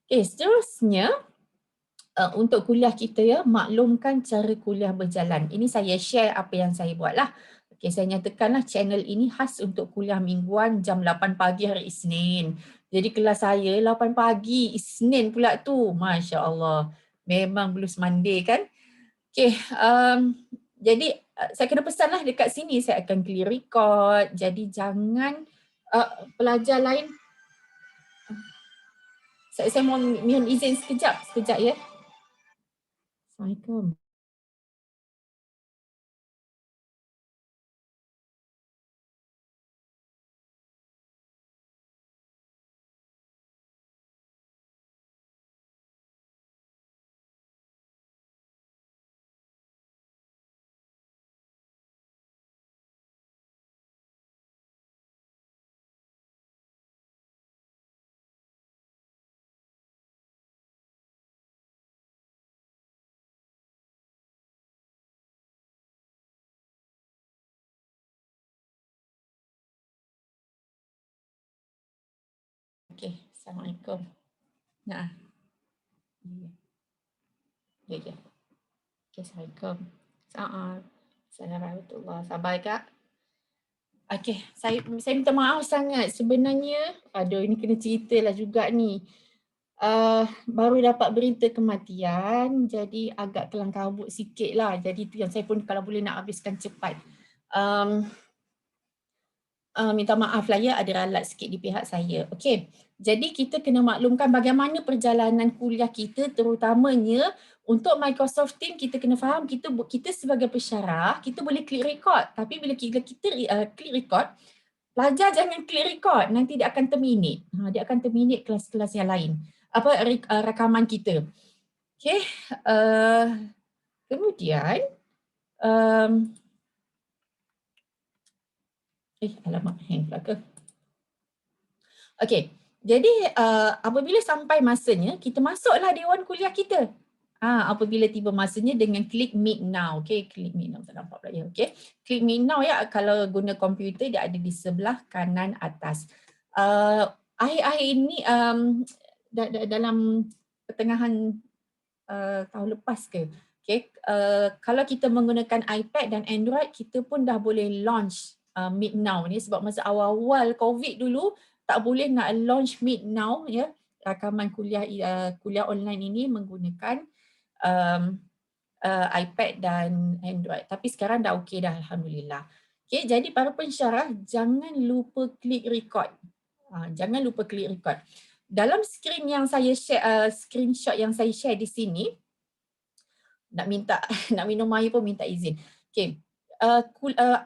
Speaker 2: Okay, seterusnya untuk kuliah kita ya, maklumkan cara kuliah berjalan. Ini saya share apa yang saya buat lah. Okay, saya nyatakanlah channel ini khas untuk kuliah mingguan jam 8 pagi hari Isnin. Jadi kelas saya 8 pagi, Isnin pula tu. Masya Allah. Memang blues Monday kan. Okay, jadi saya kena pesan lah dekat sini saya akan clear record. Jadi jangan pelajar lain. Saya mohon izin sekejap ya. Assalamualaikum. Okay, Assalamualaikum. Nah, ya. Okay, Assalamualaikum. Assalamualaikum. Sabar Kak. Okay, saya minta maaf sangat. Sebenarnya, aduh ini kena cerita lah juga ni. Baru dapat berita kematian, jadi agak kelang kabut sikit lah. Jadi tu yang saya pun kalau boleh nak habiskan cepat. Minta maaf lah ya, ada ralat sikit di pihak saya. Okey, jadi kita kena maklumkan bagaimana perjalanan kuliah kita, terutamanya untuk Microsoft Teams kita kena faham kita sebagai pesyarah, kita boleh klik record. Tapi bila kita klik record, pelajar jangan klik record, nanti dia akan terminate. Dia akan terminate kelas-kelas yang lain. Rakaman kita. Okey, kemudian alamak hang pula ke. Okey, jadi apabila sampai masanya, kita masuklah dewan kuliah kita. Apabila tiba masanya dengan klik Meet Now. Okay, klik Meet Now. Tak nampak pula ya. Okay, klik Meet Now ya. Kalau guna komputer, dia ada di sebelah kanan atas. Akhir-akhir ini, dalam pertengahan tahun lepas ke. Okay, kalau kita menggunakan iPad dan Android, kita pun dah boleh launch Meet Now ni. Sebab masa awal-awal COVID dulu, tak boleh nak launch Meet Now ya, rakaman kuliah online ini menggunakan iPad dan Android. Tapi sekarang dah okey dah, alhamdulillah. Okay, jadi para pensyarah jangan lupa klik record. Jangan lupa klik record. Dalam skrin yang saya share, screenshot yang saya share di sini, nak minum air pun minta izin. Okay.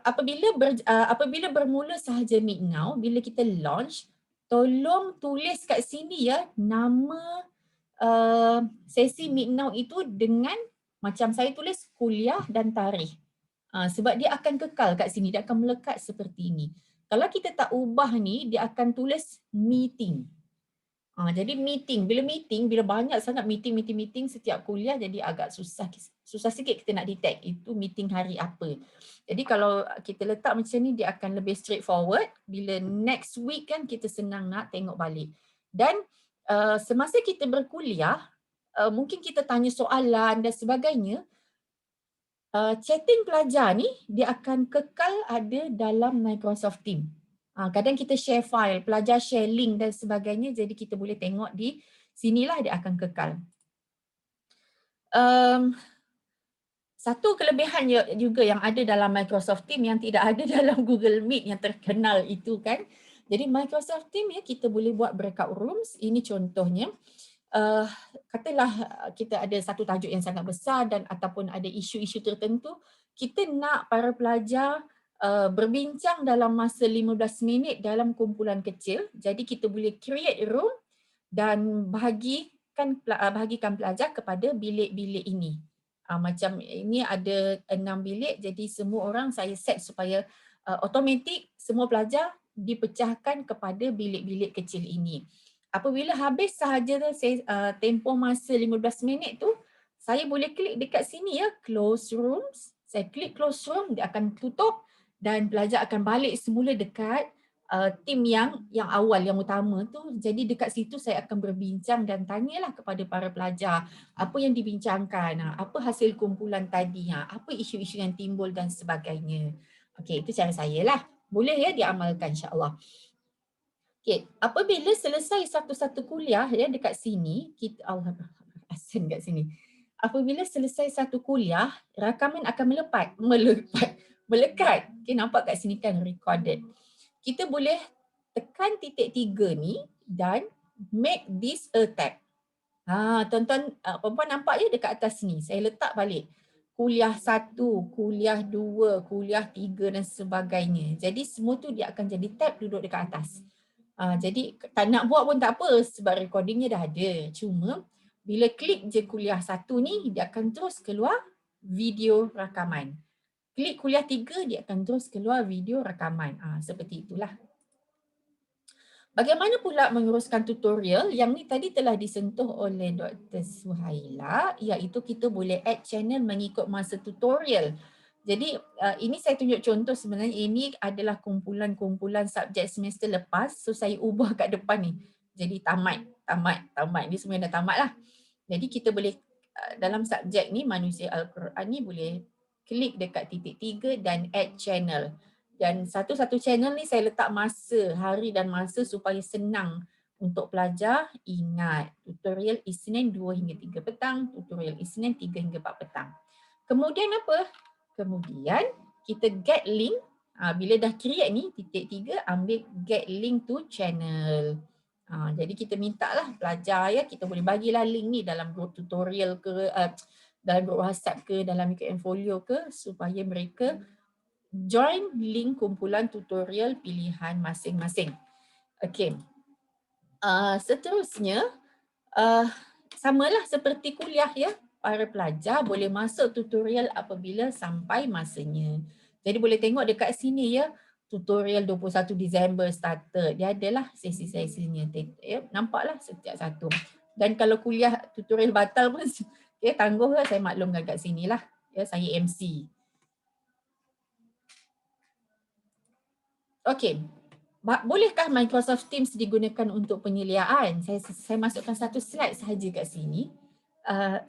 Speaker 2: Apabila bermula sahaja Meet Now, bila kita launch, tolong tulis kat sini ya nama sesi Meet Now itu dengan macam saya tulis kuliah dan tarikh. Sebab dia akan kekal kat sini, dia akan melekat seperti ini. Kalau kita tak ubah ni, dia akan tulis meeting. Jadi bila banyak sangat meeting setiap kuliah, jadi agak susah sikit kita nak detect itu meeting hari apa. Jadi kalau kita letak macam ni, dia akan lebih straightforward. Bila next week kan kita senang nak tengok balik. Dan semasa kita berkuliah, mungkin kita tanya soalan dan sebagainya, chatting pelajar ni dia akan kekal ada dalam Microsoft Teams. Kadang kita share file, pelajar share link dan sebagainya, jadi kita boleh tengok di sinilah dia akan kekal. Satu kelebihan juga yang ada dalam Microsoft Teams yang tidak ada dalam Google Meet yang terkenal itu kan. Jadi Microsoft Teams ya, kita boleh buat breakout rooms. Ini contohnya. Katalah kita ada satu tajuk yang sangat besar dan ataupun ada isu-isu tertentu, kita nak para pelajar berbincang dalam masa 15 minit dalam kumpulan kecil. Jadi kita boleh create room dan bahagikan pelajar kepada bilik-bilik ini. Macam ini ada 6 bilik, jadi semua orang saya set supaya automatik semua pelajar dipecahkan kepada bilik-bilik kecil ini. Apabila habis sahaja tempoh masa 15 minit tu, saya boleh klik dekat sini ya, close rooms. Saya klik close room, dia akan tutup dan pelajar akan balik semula dekat tim yang awal, yang utama tu. Jadi dekat situ saya akan berbincang dan tanyalah kepada para pelajar apa yang dibincangkan, apa hasil kumpulan tadi, apa isu-isu yang timbul dan sebagainya. Okey, itu cara saya lah. Boleh ya diamalkan insya-Allah. Okay, apabila selesai satu-satu kuliah ya dekat sini, kita asan kat sini. Apabila selesai satu kuliah, rakaman akan melekat. Okay, nampak kat sini kan recorded. Kita boleh tekan titik 3 ni dan make this a tab. Tuan-tuan, perempuan nampak je dekat atas ni. Saya letak balik. Kuliah 1, kuliah 2, kuliah 3 dan sebagainya. Jadi semua tu dia akan jadi tab duduk dekat atas. Jadi tak nak buat pun tak apa sebab recordingnya dah ada. Cuma bila klik je kuliah 1 ni, dia akan terus keluar video rakaman. Klik kuliah 3, dia akan terus keluar video rakaman. Seperti itulah. Bagaimana pula menguruskan tutorial? Yang ni tadi telah disentuh oleh Dr. Suhaila, iaitu kita boleh add channel mengikut masa tutorial. Jadi ini saya tunjuk contoh, sebenarnya ini adalah kumpulan-kumpulan subjek semester lepas. So saya ubah kat depan ni. Jadi tamat. Ni semua dah tamat lah. Jadi kita boleh dalam subjek ni manusia Al-Quran ni boleh klik dekat titik 3 dan add channel. Dan satu-satu channel ni saya letak masa, hari dan masa supaya senang untuk pelajar ingat. Tutorial Isnin 2 hingga 3 petang, tutorial Isnin 3 hingga 4 petang. Kemudian apa? Kemudian kita get link. Bila dah create ni, titik 3 ambil get link to channel. Jadi kita minta lah pelajar ya, kita boleh bagilah link ni dalam group tutorial ke, dalam group WhatsApp ke, dalam UKM Folio ke, supaya mereka join link kumpulan tutorial pilihan masing-masing. Okey. Seterusnya, samalah seperti kuliah ya. Para pelajar boleh masuk tutorial apabila sampai masanya. Jadi boleh tengok dekat sini ya, tutorial 21 Disember started. Dia adalah sesi-sesinya. Ya, nampaklah setiap satu. Dan kalau kuliah tutorial batal pun ya, tangguhlah, saya maklumkan kat sinilah. Ya, saya MC. Okey. Bolehkah Microsoft Teams digunakan untuk penyeliaan? Saya masukkan satu slide sahaja kat sini.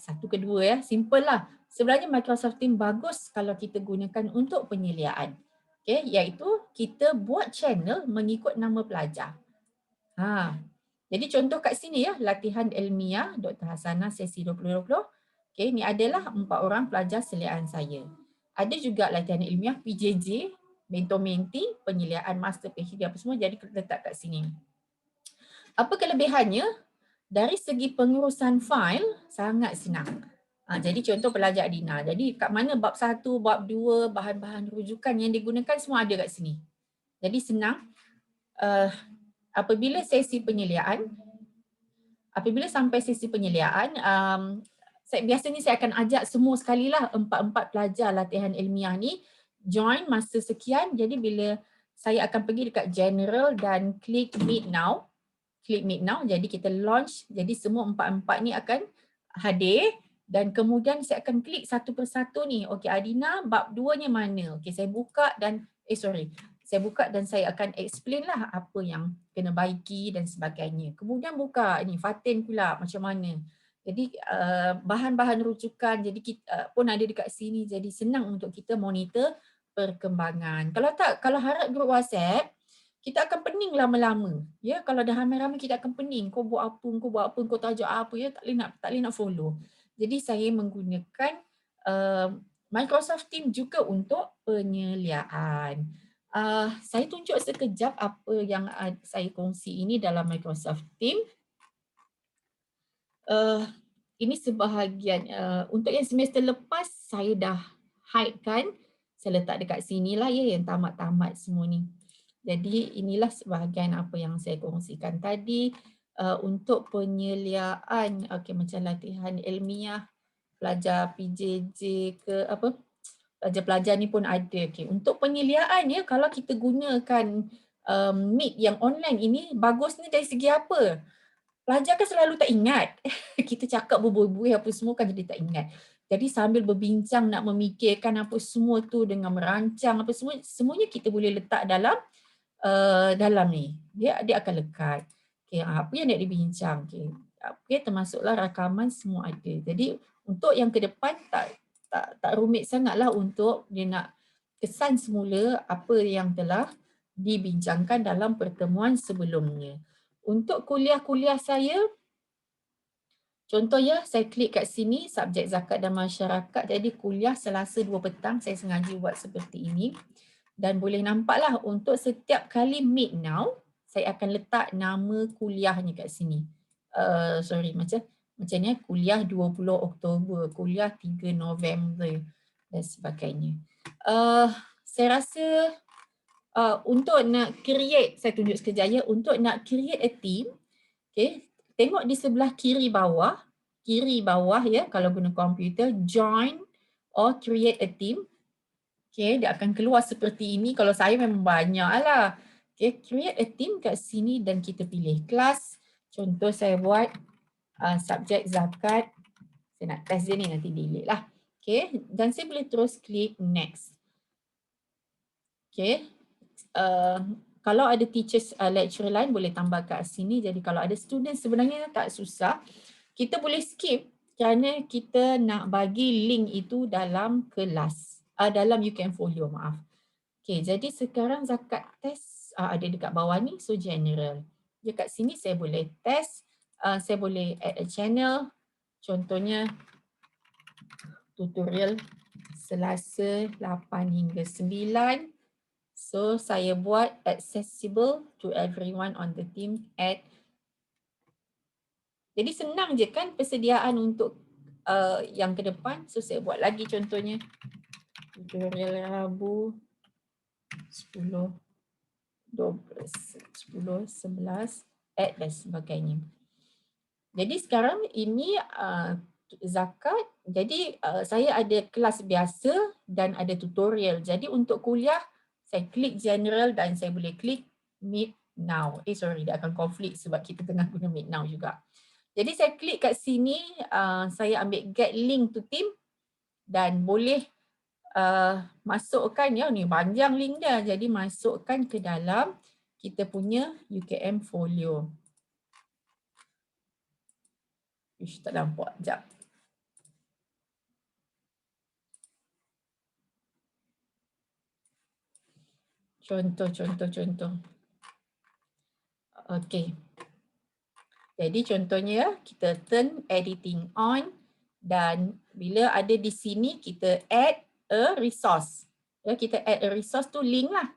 Speaker 2: Satu kedua ya, simple lah. Sebenarnya Microsoft Teams bagus kalau kita gunakan untuk penyeliaan. Okay, iaitu kita buat channel mengikut nama pelajar. Jadi contoh kat sini ya, latihan ilmiah Dr. Hasanah sesi 2020. Okay, ni adalah 4 orang pelajar seliaan saya. Ada juga latihan ilmiah PJJ, mentor menti, penyeliaan master PhD apa semua, jadi kita letak kat sini. Apa kelebihannya? Dari segi pengurusan file sangat senang. Jadi contoh pelajar Adina. Jadi kat mana bab 1, bab 2, bahan-bahan rujukan yang digunakan semua ada kat sini. Jadi senang. Apabila sampai sesi penyeliaan, biasanya saya akan ajak semua sekali lah 4 pelajar latihan ilmiah ni join masa sekian. Jadi bila saya akan pergi dekat general dan klik meet now, jadi kita launch, jadi semua 4 ni akan hadir dan kemudian saya akan klik satu persatu ni. Okey, Adina bab 2-nya mana? Okey, saya buka dan saya akan explain lah apa yang kena baiki dan sebagainya. Kemudian buka ni Fatin pula macam mana. Jadi bahan-bahan rujukan jadi kita pun ada dekat sini, jadi senang untuk kita monitor perkembangan. Kalau harap grup WhatsApp, kita akan pening lama-lama. Ya, kalau dah ramai-ramai kita akan pening. Kau buat apa, kau tajuk apa, ya, tak boleh nak follow. Jadi saya menggunakan Microsoft Teams juga untuk penyeliaan. Saya tunjuk sekejap apa yang saya kongsi ini dalam Microsoft Teams. Ini sebahagian untuk yang semester lepas saya dah hide kan. Saya letak dekat sini lah ya, yang tamat-tamat semua ni. Jadi inilah sebahagian apa yang saya kongsikan tadi untuk penyeliaan, macam latihan ilmiah, pelajar PJJ ke apa, pelajar-pelajar ni pun ada. Untuk penyeliaan ya, kalau kita gunakan Meet yang online ini, bagusnya dari segi apa? Pelajar kan selalu tak ingat. Kita cakap berbuih-buih apa semua kan jadi tak ingat. Jadi sambil berbincang nak memikirkan apa semua tu dengan merancang apa semua, semuanya kita boleh letak dalam ni. Dia akan lekat. Apa yang nak dibincang. Termasuklah rakaman semua ada. Jadi untuk yang ke depan tak rumit sangatlah untuk dia nak kesan semula apa yang telah dibincangkan dalam pertemuan sebelumnya. Untuk kuliah-kuliah saya, contoh ya, saya klik kat sini, subjek zakat dan masyarakat. Jadi kuliah Selasa 2 petang, saya sengaja buat seperti ini. Dan boleh nampaklah untuk setiap kali meet now, saya akan letak nama kuliahnya kat sini. Macam ni, kuliah 20 Oktober, kuliah 3 November dan sebagainya. Saya rasa untuk nak create, saya tunjuk sekejap ya, untuk nak create a team, tengok di sebelah kiri bawah ya, kalau guna komputer, join or create a team. Dia akan keluar seperti ini. Kalau saya memang banyak lah. Create a team kat sini dan kita pilih kelas. Contoh saya buat subjek zakat. Saya nak test dia ni, nanti delete lah. Dan saya boleh terus klik next. Kalau ada teachers lecturer lain boleh tambah kat sini. Jadi kalau ada student sebenarnya tak susah. Kita boleh skip kerana kita nak bagi link itu dalam kelas. Dalam YouCanFolio, maaf. Jadi sekarang zakat test ada dekat bawah ni, so general. Dekat sini saya boleh test, saya boleh add a channel. Contohnya tutorial Selasa 8 hingga 9. So saya buat accessible to everyone on the team at. Jadi senang je kan persediaan untuk yang ke depan. So saya buat lagi contohnya. Tutorial Rabu 10, 12, 10, 11, add dan sebagainya. Jadi sekarang ini zakat. Jadi saya ada kelas biasa dan ada tutorial. Jadi untuk kuliah, saya klik general dan saya boleh klik meet now. Dia akan konflik sebab kita tengah guna meet now juga. Jadi saya klik kat sini, saya ambil get link to team dan boleh masukkan, ya ni panjang link dia, jadi masukkan ke dalam kita punya YouCanFolio. Tak nampak, sekejap. Contoh. Okey. Jadi contohnya kita turn editing on dan bila ada di sini kita add a resource. Kita add a resource tu link lah.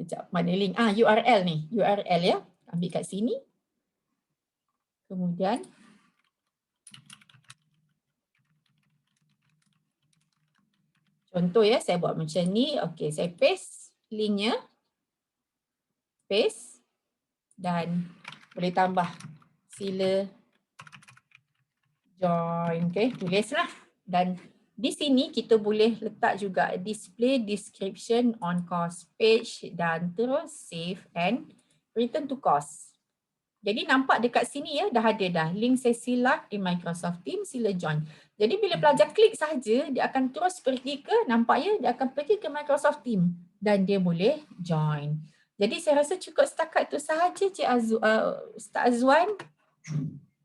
Speaker 2: Sekejap, mana link? URL ni, URL ya. Ambil kat sini. Kemudian contoh ya, saya buat macam ni. Okey, saya paste linknya. Paste. Dan boleh tambah. Sila join. Okey, tulislah. Dan di sini kita boleh letak juga display description on course page dan terus save and return to course. Jadi nampak dekat sini ya, dah ada dah link sesi live di Microsoft Teams, sila join. Jadi bila pelajar klik saja, dia akan terus pergi ke, nampak ya, dia akan pergi ke Microsoft Teams dan dia boleh join. Jadi saya rasa cukup setakat tu sahaja Cik Ustaz Azwan.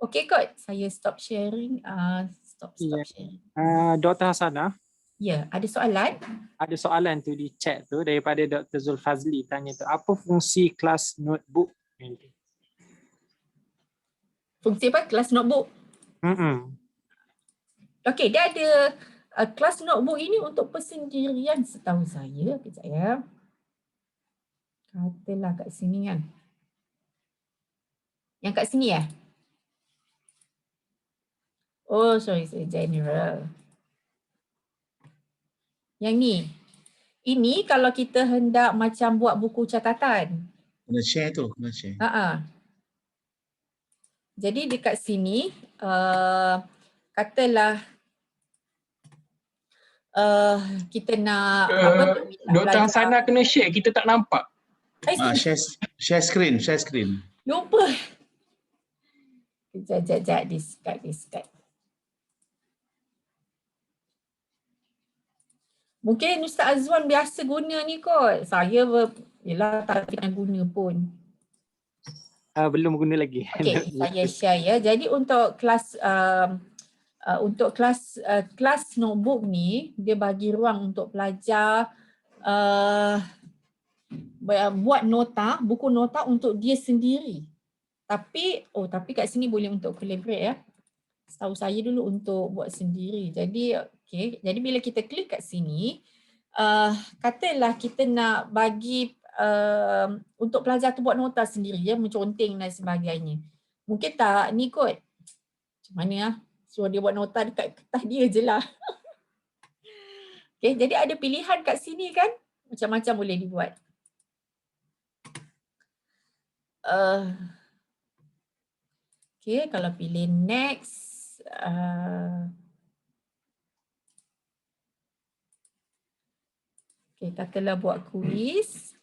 Speaker 2: Okey kot, saya stop sharing. Stop sharing.
Speaker 3: Dr. Hasanah,
Speaker 2: Ya, ada soalan?
Speaker 3: ada soalan tu di chat tu daripada Dr. Zulfazli tanya tu, apa fungsi kelas notebook?
Speaker 2: Fungsi apa? Kelas notebook. Okey, dia ada kelas notebook ini untuk persendirian setahu saya. Kejap ya. Katalah kat sini kan. Yang kat sini ya? Oh, sorry, general. Yang ni. Ini kalau kita hendak macam buat buku catatan.
Speaker 4: Kena share tu, kena share.
Speaker 2: Jadi dekat sini, katalah kita nak
Speaker 5: Dr. Hasanah kena share, kita tak nampak.
Speaker 4: Share screen.
Speaker 2: Lupa. Sekejap, discard. Mungkin Ustaz Azwan biasa guna ni kot. Saya yelah tak pernah guna pun.
Speaker 3: Belum guna lagi.
Speaker 2: Okey, saya share ya. Jadi untuk kelas kelas notebook ni, dia bagi ruang untuk pelajar buat nota, buku nota untuk dia sendiri. Tapi kat sini boleh untuk collaborate ya. Setahu saya dulu untuk buat sendiri. Jadi okey, jadi bila kita klik kat sini, katalah kita nak bagi untuk pelajar tu buat nota sendiri ya, menconteng dan sebagainya. Mungkin tak ni kot. Macam mana ya? Suruh dia buat nota dekat kertas dia je lah. Okey, jadi ada pilihan kat sini kan? Macam-macam boleh dibuat. Okey, kalau pilih next. Okey, katalah buat kuis.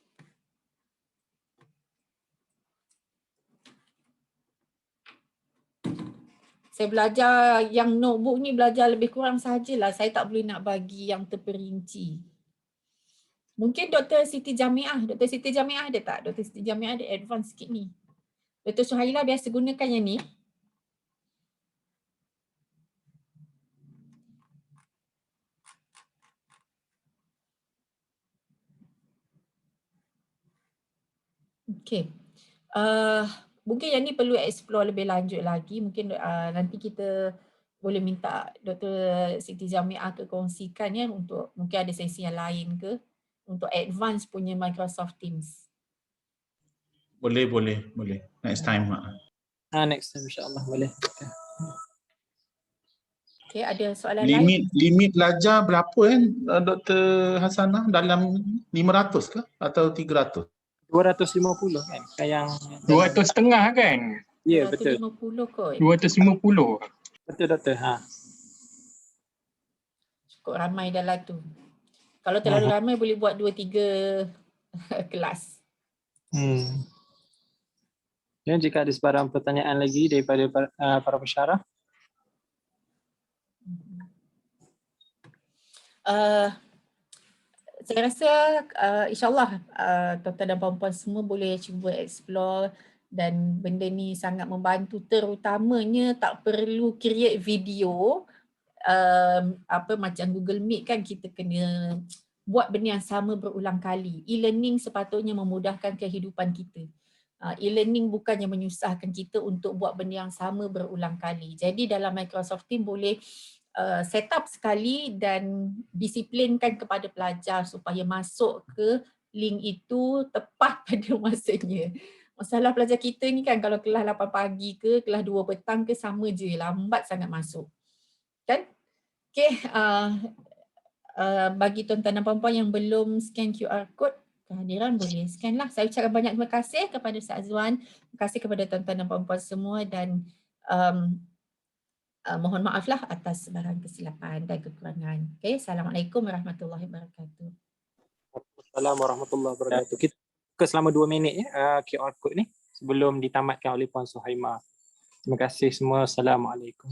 Speaker 2: Saya belajar yang notebook ni belajar lebih kurang sahajalah. Saya tak boleh nak bagi yang terperinci. Mungkin Dr. Siti Jamiah ada tak? Dr. Siti Jamiah ada advance sikit ni. Dr. Suhaila biasa gunakan yang ni. Okey. Mungkin yang ni perlu explore lebih lanjut lagi. Mungkin nanti kita boleh minta Dr. Siti Jamiah kongsikan ya, untuk mungkin ada sesi yang lain ke untuk advance punya Microsoft Teams.
Speaker 4: Boleh. Next time.
Speaker 3: Next time insya-Allah boleh.
Speaker 2: Okey, ada soalan lain?
Speaker 4: Limit pelajar berapa kan Dr. Hasanah? Dalam 500 ke atau 300?
Speaker 3: 250 kan? Yang
Speaker 5: 250 kan?
Speaker 3: Ya, betul.
Speaker 2: 250 kot.
Speaker 5: 250.
Speaker 3: Betul Doktor.
Speaker 2: Cukup ramai dah lah tu. Kalau terlalu ramai boleh buat 2-3 kelas.
Speaker 3: Dan jika ada sebarang pertanyaan lagi daripada para pensyarah.
Speaker 2: Saya rasa insyaAllah tuan-tuan dan puan-puan semua boleh cuba explore, dan benda ni sangat membantu, terutamanya tak perlu create video macam Google Meet kan, kita kena buat benda yang sama berulang kali. E-learning sepatutnya memudahkan kehidupan kita. E-learning bukannya menyusahkan kita untuk buat benda yang sama berulang kali. Jadi dalam Microsoft Teams boleh set up sekali dan disiplinkan kepada pelajar supaya masuk ke link itu tepat pada masanya. Masalah pelajar kita ni kan kalau kelas 8 pagi ke kelas 2 petang ke sama je, lambat sangat masuk. Kan? Okay, bagi tuan-tuan dan puan-puan yang belum scan QR code kehadiran boleh scan lah. Saya ucapkan banyak terima kasih kepada Ustaz Azwan, terima kasih kepada tuan-tuan dan puan-puan semua dan mohon maaflah atas sebarang kesilapan dan kekurangan. Okay, Assalamualaikum warahmatullahi wabarakatuh.
Speaker 3: Assalamualaikum warahmatullahi wabarakatuh. Kita buka selama 2 minit ya QR code ni sebelum ditamatkan oleh Puan Suhaimah. Terima kasih semua. Assalamualaikum.